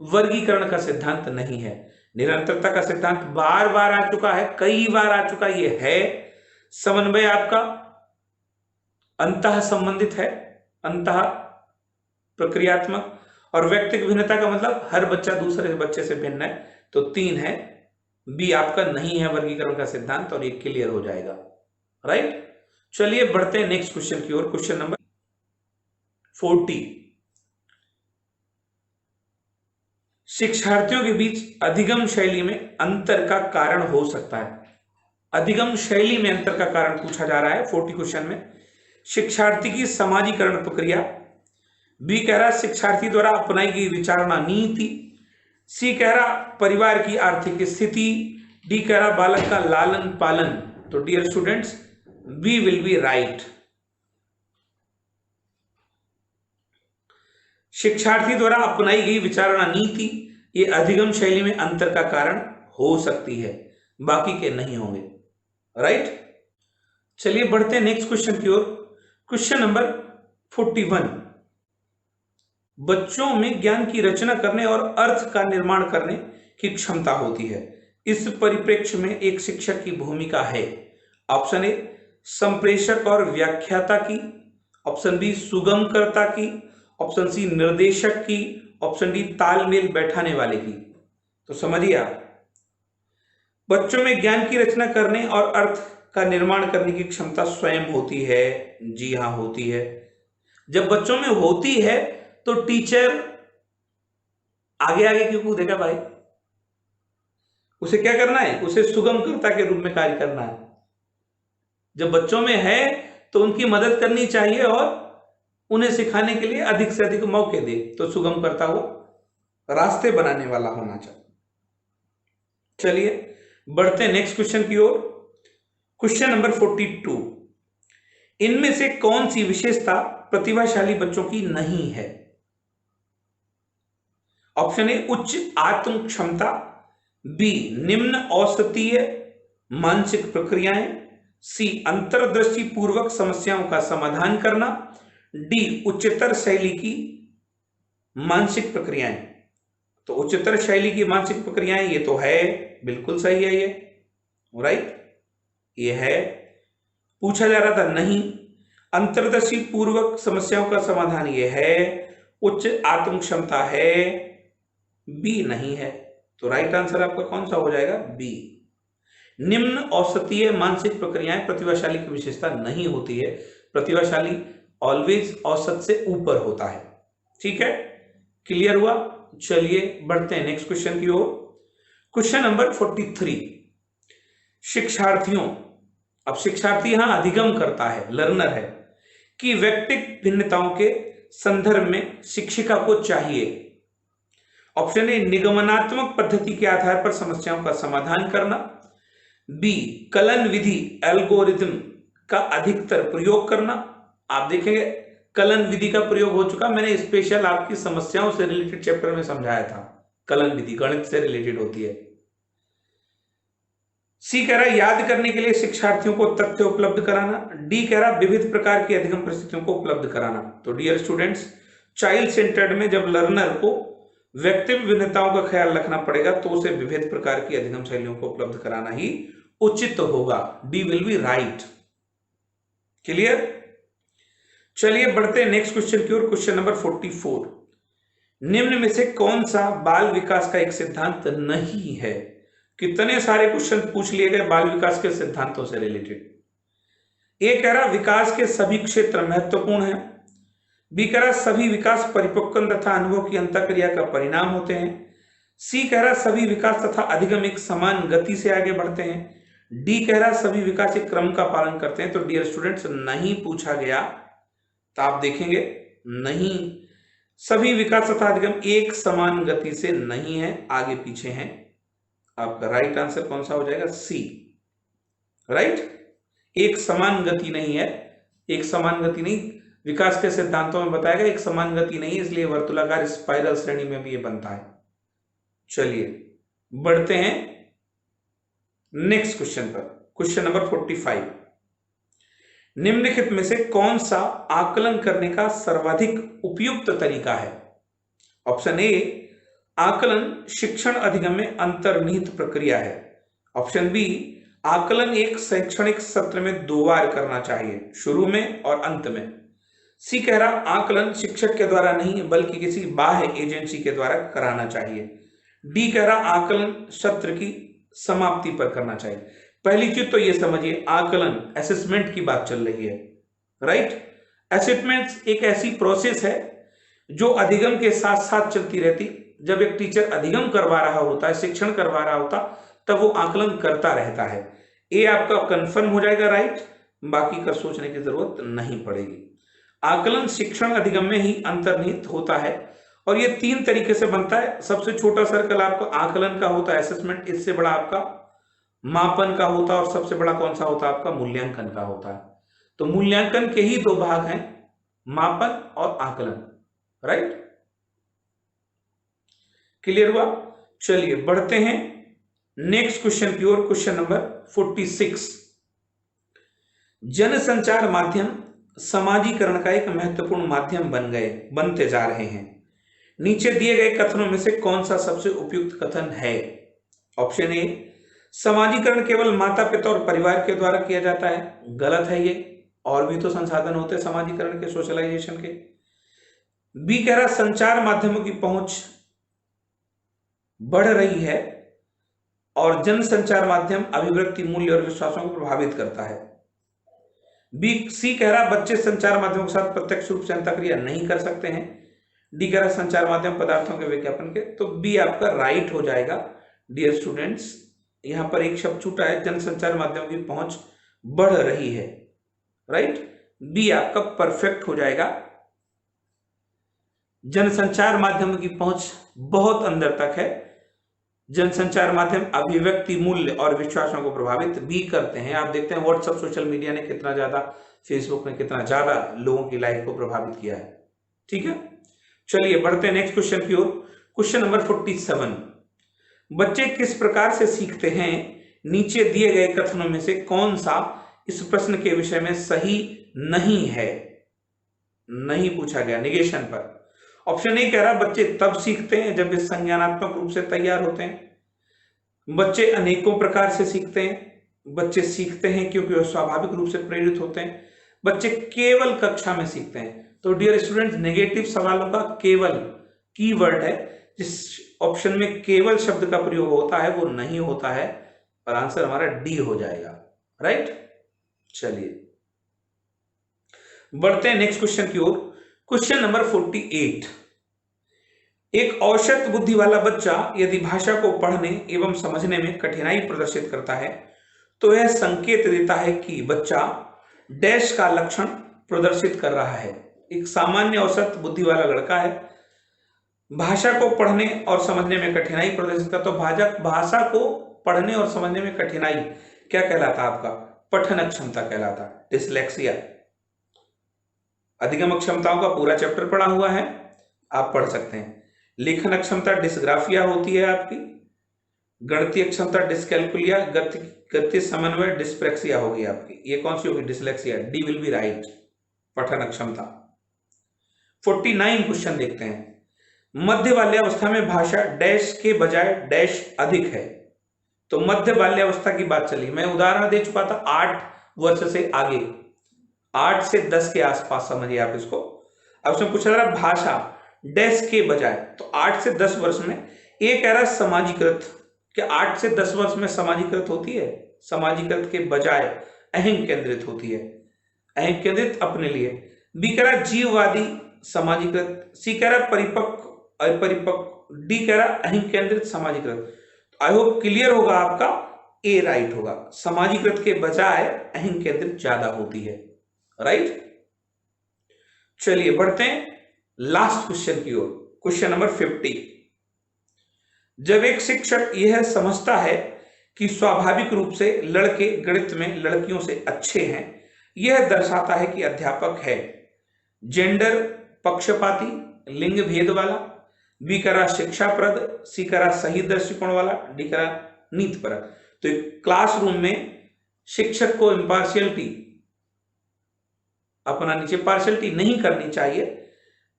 वर्गीकरण का सिद्धांत नहीं है। निरंतरता का सिद्धांत बार बार आ चुका है, कई बार आ चुका ये है। समन्वय आपका अंतः संबंधित है, अंतः प्रक्रियात्मक, और व्यक्तिगत भिन्नता का मतलब हर बच्चा दूसरे बच्चे से भिन्न है, तो 3 है। बी आपका नहीं है वर्गीकरण का सिद्धांत, और ये क्लियर हो जाएगा। राइट, चलिए बढ़ते हैं नेक्स्ट क्वेश्चन की ओर। क्वेश्चन नंबर 40, शिक्षार्थियों के बीच अधिगम शैली में अंतर का कारण हो सकता है। अधिगम शैली में अंतर का कारण पूछा जा रहा है 40 क्वेश्चन में। शिक्षार्थी की समाजीकरण प्रक्रिया, बी कह रहा शिक्षार्थी द्वारा अपनाई गई विचारणा नीति, सी कह रहा परिवार की आर्थिक स्थिति, डी कह रहा बालक का लालन पालन। तो dear students, B will be right. शिक्षार्थी द्वारा अपनाई गई विचारणा नीति ये अधिगम शैली में अंतर का कारण हो सकती है, बाकी के नहीं होंगे। राइट, चलिए बढ़ते हैं नेक्स्ट क्वेश्चन की ओर। क्वेश्चन नंबर 41, बच्चों में ज्ञान की रचना करने और अर्थ का निर्माण करने की क्षमता होती है, इस परिप्रेक्ष्य में एक शिक्षक की भूमिका है। ऑप्शन ए संप्रेषक और व्याख्याता की, ऑप्शन बी सुगमकर्ता की, ऑप्शन सी निर्देशक की, ऑप्शन डी तालमेल बैठाने वाले की। तो समझिए आप, बच्चों में ज्ञान की रचना करने और अर्थ का निर्माण करने की क्षमता स्वयं होती है। जी हां, होती है। जब बच्चों में होती है तो टीचर आगे आगे क्यों कूदेगा भाई? उसे क्या करना है? उसे सुगमकर्ता के रूप में कार्य करना है। जब बच्चों में है तो उनकी मदद करनी चाहिए और उन्हें सिखाने के लिए अधिक से अधिक मौके दे। तो सुगमकर्ता वो रास्ते बनाने वाला होना चाहिए। चलिए बढ़ते हैं नेक्स्ट क्वेश्चन की ओर। क्वेश्चन नंबर 42, इनमें से कौन सी विशेषता प्रतिभाशाली बच्चों की नहीं है? ऑप्शन ए उच्च आत्म क्षमता, बी निम्न औसतीय मानसिक प्रक्रियाएं, सी अंतर्दृष्टि पूर्वक समस्याओं का समाधान करना, डी उच्चतर शैली की मानसिक प्रक्रियाएं। तो उच्चतर शैली की मानसिक प्रक्रियाएं ये तो है, बिल्कुल सही है ये। राइट, ये है। पूछा जा रहा था नहीं। अंतर्दृष्टि पूर्वक समस्याओं का समाधान ये है। उच्च आत्म क्षमता है, बी नहीं है। तो राइट आंसर आपका कौन सा हो जाएगा? बी। निम्न औसतीय मानसिक प्रक्रियाएं प्रतिभाशाली की विशेषता नहीं होती है। प्रतिभाशाली ऑलवेज औसत से ऊपर होता है। ठीक है, क्लियर हुआ। चलिए बढ़ते हैं नेक्स्ट क्वेश्चन की ओर। क्वेश्चन नंबर 43, शिक्षार्थियों, अब शिक्षार्थी यहां अधिगम करता है, लर्नर है, कि व्यक्तिगत भिन्नताओं के संदर्भ में शिक्षिका को चाहिए। ऑप्शन ए निगमनात्मक पद्धति के आधार पर समस्याओं का समाधान करना, बी कलन विधि एल्गोरिथम का अधिकतर प्रयोग करना। आप देखेंगे कलन विधि का प्रयोग हो चुका, मैंने स्पेशल आपकी समस्याओं से रिलेटेड चैप्टर में समझाया था। कलन विधि गणित से रिलेटेड होती है। सी कह रहा है याद करने के लिए शिक्षार्थियों को तथ्य उपलब्ध कराना, डी कह रहा विविध प्रकार की अधिगम परिस्थितियों को उपलब्ध कराना। तो डियर स्टूडेंट्स, चाइल्ड सेंटर्ड में जब लर्नर को व्यक्तिगत भिन्नताओं का ख्याल रखना पड़ेगा तो उसे विविध प्रकार की अधिगम शैलियों को उपलब्ध कराना ही उचित होगा। D will be right. Clear. चलिए बढ़ते हैं नेक्स्ट क्वेश्चन की ओर। क्वेश्चन नंबर 44, निम्न में से कौन सा बाल विकास का एक सिद्धांत नहीं है? कितने सारे क्वेश्चन पूछ लिए गए बाल विकास के सिद्धांतों से रिलेटेड। ए कह रहा विकास के सभी क्षेत्र महत्वपूर्ण हैं, बी कह रहा सभी विकास परिपक्व तथा अनुभव की अंतःक्रिया का परिणाम होते हैं, सी कह रहा सभी विकास तथा अधिगम एक समान गति से आगे बढ़ते हैं, डी कह रहा सभी विकास एक क्रम का पालन करते हैं, तो डियर स्टूडेंट्स नहीं पूछा गया, तो आप देखेंगे नहीं, सभी विकास तथा अधिगम एक समान गति से नहीं है, आगे पीछे हैं। आपका राइट आंसर कौन सा हो जाएगा? सी, राइट। एक समान गति नहीं है, एक समान गति नहीं, विकास के सिद्धांतों में बताया गया एक समान गति नहीं है, इसलिए वर्तुलाकार स्पाइरल श्रेणी में भी ये बनता है। चलिए बढ़ते हैं नेक्स्ट क्वेश्चन पर, क्वेश्चन नंबर 45। निम्नलिखित में से कौन सा आकलन करने का सर्वाधिक उपयुक्त तरीका है? ऑप्शन ए, आकलन शिक्षण अधिगम में अंतर्निहित प्रक्रिया है। ऑप्शन बी, आकलन एक शैक्षणिक सत्र में 2 बार करना चाहिए, शुरू में और अंत में। सी कह रहा आकलन शिक्षक के द्वारा नहीं बल्कि किसी बाह्य एजेंसी के द्वारा कराना चाहिए। डी कह रहा आकलन सत्र की समाप्ति पर करना चाहिए। पहली चीज तो ये समझिए, आकलन असेसमेंट की बात चल रही है, राइट। असेसमेंट एक ऐसी प्रोसेस है जो अधिगम के साथ साथ चलती रहती। जब एक टीचर अधिगम करवा रहा होता है, शिक्षण करवा रहा होता, तब वो आकलन करता रहता है। ये आपका कंफर्म हो जाएगा, राइट, बाकी का सोचने की जरूरत नहीं पड़ेगी। आकलन शिक्षण अधिगम में ही अंतर्निहित होता है और ये 3 तरीके से बनता है। सबसे छोटा सर्कल आपका आकलन का होता है, असेसमेंट, इससे बड़ा आपका मापन का होता है और सबसे बड़ा कौन सा होता है? आपका मूल्यांकन का होता है। तो मूल्यांकन के ही 2 भाग हैं, मापन और आकलन, राइट। क्लियर हुआ? चलिए बढ़ते हैं नेक्स्ट क्वेश्चन की ओर, क्वेश्चन नंबर 46। जनसंचार माध्यम समाजीकरण का एक महत्वपूर्ण माध्यम बनते जा रहे हैं। नीचे दिए गए कथनों में से कौन सा सबसे उपयुक्त कथन है? ऑप्शन ए, समाजीकरण केवल माता पिता और परिवार के द्वारा किया जाता है। गलत है ये, और भी तो संसाधन होते हैं समाजीकरण के, सोशलाइजेशन के। बी कह रहा संचार माध्यमों की पहुंच बढ़ रही है और जनसंचार माध्यम अभिव्यक्ति मूल्य और विश्वासों को प्रभावित करता है। सी कह रहा बच्चे संचार माध्यमों के साथ प्रत्यक्ष रूप से अंतःक्रिया नहीं कर सकते हैं। डी कह रहा संचार माध्यम पदार्थों के विज्ञापन के, तो बी आपका राइट हो जाएगा। डियर स्टूडेंट्स, यहां पर एक शब्द छूटा है, जनसंचार माध्यम की पहुंच बढ़ रही है, राइट। बी आपका परफेक्ट हो जाएगा। जनसंचार माध्यम की पहुंच बहुत अंदर तक है। जनसंचार माध्यम अभिव्यक्ति मूल्य और विश्वासों को प्रभावित भी करते हैं। आप देखते हैं व्हाट्सएप, सोशल मीडिया ने कितना ज्यादा, फेसबुक ने कितना ज्यादा लोगों की लाइफ को प्रभावित किया है, ठीक है। चलिए बढ़ते हैं नेक्स्ट क्वेश्चन की ओर, क्वेश्चन नंबर 47। बच्चे किस प्रकार से सीखते हैं? नीचे दिए गए कथनों में से कौन सा इस प्रश्न के विषय में सही नहीं है? नहीं पूछा गया, निगेशन पर। ऑप्शन ए कह रहा बच्चे तब सीखते हैं जब वे संज्ञानात्मक रूप से तैयार होते हैं। बच्चे अनेकों प्रकार से सीखते हैं। बच्चे सीखते हैं क्योंकि वे स्वाभाविक रूप से प्रेरित होते हैं। बच्चे केवल कक्षा में सीखते हैं। तो डियर स्टूडेंट्स, नेगेटिव सवालों का केवल कीवर्ड है, जिस ऑप्शन में केवल शब्द का प्रयोग होता है वो नहीं होता है, और आंसर हमारा डी हो जाएगा, राइट। चलिए बढ़ते हैं नेक्स्ट क्वेश्चन की ओर, क्वेश्चन नंबर 48। एक औसत बुद्धि वाला बच्चा यदि भाषा को पढ़ने एवं समझने में कठिनाई प्रदर्शित करता है तो यह संकेत देता है कि बच्चा डैश का लक्षण प्रदर्शित कर रहा है। एक सामान्य औसत बुद्धि वाला लड़का है, भाषा को पढ़ने और समझने में कठिनाई प्रदर्शित करता, तो भाषा को पढ़ने और समझने में कठिनाई क्या कहलाता? आपका पठन अक्षमता कहलाता, डिसलेक्सिया। अधिगम अक्षमताओं का पूरा चैप्टर पढ़ा हुआ है, आप पढ़ सकते हैं। लेखन अक्षमता डिस्ग्राफिया होती है आपकी। गणितीय अक्षमता डिस्कैलकुलिया, गति समन्वय डिस्प्रेक्सिया होगी आपकी। ये कौन सी होगी? Dyslexia. D will be right, पठन अक्षमता। 49 क्वेश्चन देखते हैं। मध्य बाल्यावस्था में भाषा डैश के बजाय डैश अधिक है। तो मध्य बाल्यावस्था की बात चली, मैं उदाहरण दे चुका था 8 वर्ष से आगे, 8 से 10 के आसपास समझिए आप इसको। अब उसमें पूछा जा रहा भाषा डैश के बजाय, तो 8 से 10 वर्ष में। ये कह रहा समाजीकृत, क्या 8 से 10 वर्ष में समाजीकृत होती है? समाजीकृत के बजाय अहं केंद्रित होती है, अहं केंद्रित अपने लिए। बी कह रहा जीववादी समाजीकृत। सी कह रहा परिपक्व अपरिपक्व। डी कह रहा अहं केंद्रित समाजीकृत। आई होप क्लियर होगा आपका ए राइट होगा। समाजीकृत के बजाय अहं केंद्रित ज्यादा होती है, राइट। चलिए बढ़ते हैं लास्ट क्वेश्चन की ओर, क्वेश्चन नंबर 50। जब एक शिक्षक यह समझता है कि स्वाभाविक रूप से लड़के गणित में लड़कियों से अच्छे हैं, यह दर्शाता है कि अध्यापक है जेंडर पक्षपाती, लिंग भेद वाला, बी करा शिक्षाप्रद, सी करा सही दृष्टिकोण वाला, डी करा नीतिपरक। तो क्लासरूम में शिक्षक को इम्पार्शियलिटी अपना नीचे पार्शियलिटी नहीं करनी चाहिए,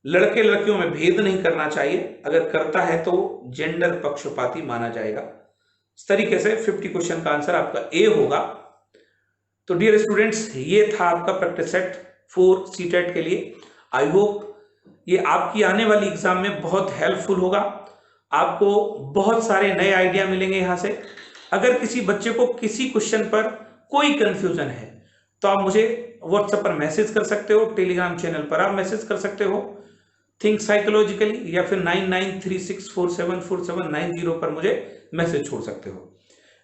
लड़के लड़कियों में भेद नहीं करना चाहिए, अगर करता है तो जेंडर पक्षपाती माना जाएगा। इस तरीके से 50 क्वेश्चन का आंसर आपका ए होगा। तो डियर स्टूडेंट्स, ये था आपका प्रैक्टिस सेट 4 सीटेट के लिए। आई होप ये आपकी आने वाली एग्जाम में बहुत हेल्पफुल होगा, आपको बहुत सारे नए आइडिया मिलेंगे यहां से। अगर किसी बच्चे को किसी क्वेश्चन पर कोई कंफ्यूजन है तो आप मुझे व्हाट्सएप पर मैसेज कर सकते हो, टेलीग्राम चैनल पर आप मैसेज कर सकते हो थिंक साइकोलॉजिकली, या फिर 9936474790 पर मुझे मैसेज छोड़ सकते हो।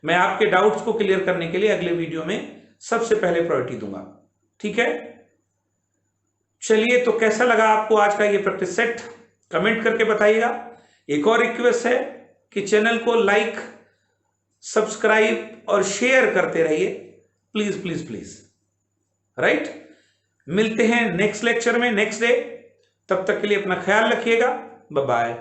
मैं आपके डाउट्स को क्लियर करने के लिए अगले वीडियो में सबसे पहले प्रायोरिटी दूंगा, ठीक है। चलिए, तो कैसा लगा आपको आज का ये प्रैक्टिस सेट, कमेंट करके बताइएगा। एक और रिक्वेस्ट है कि चैनल को लाइक, सब्सक्राइब और शेयर करते रहिए, प्लीज प्लीज प्लीज, राइट। मिलते हैं नेक्स्ट लेक्चर में नेक्स्ट डे, तब तक के लिए अपना ख्याल रखिएगा, बाय बाय।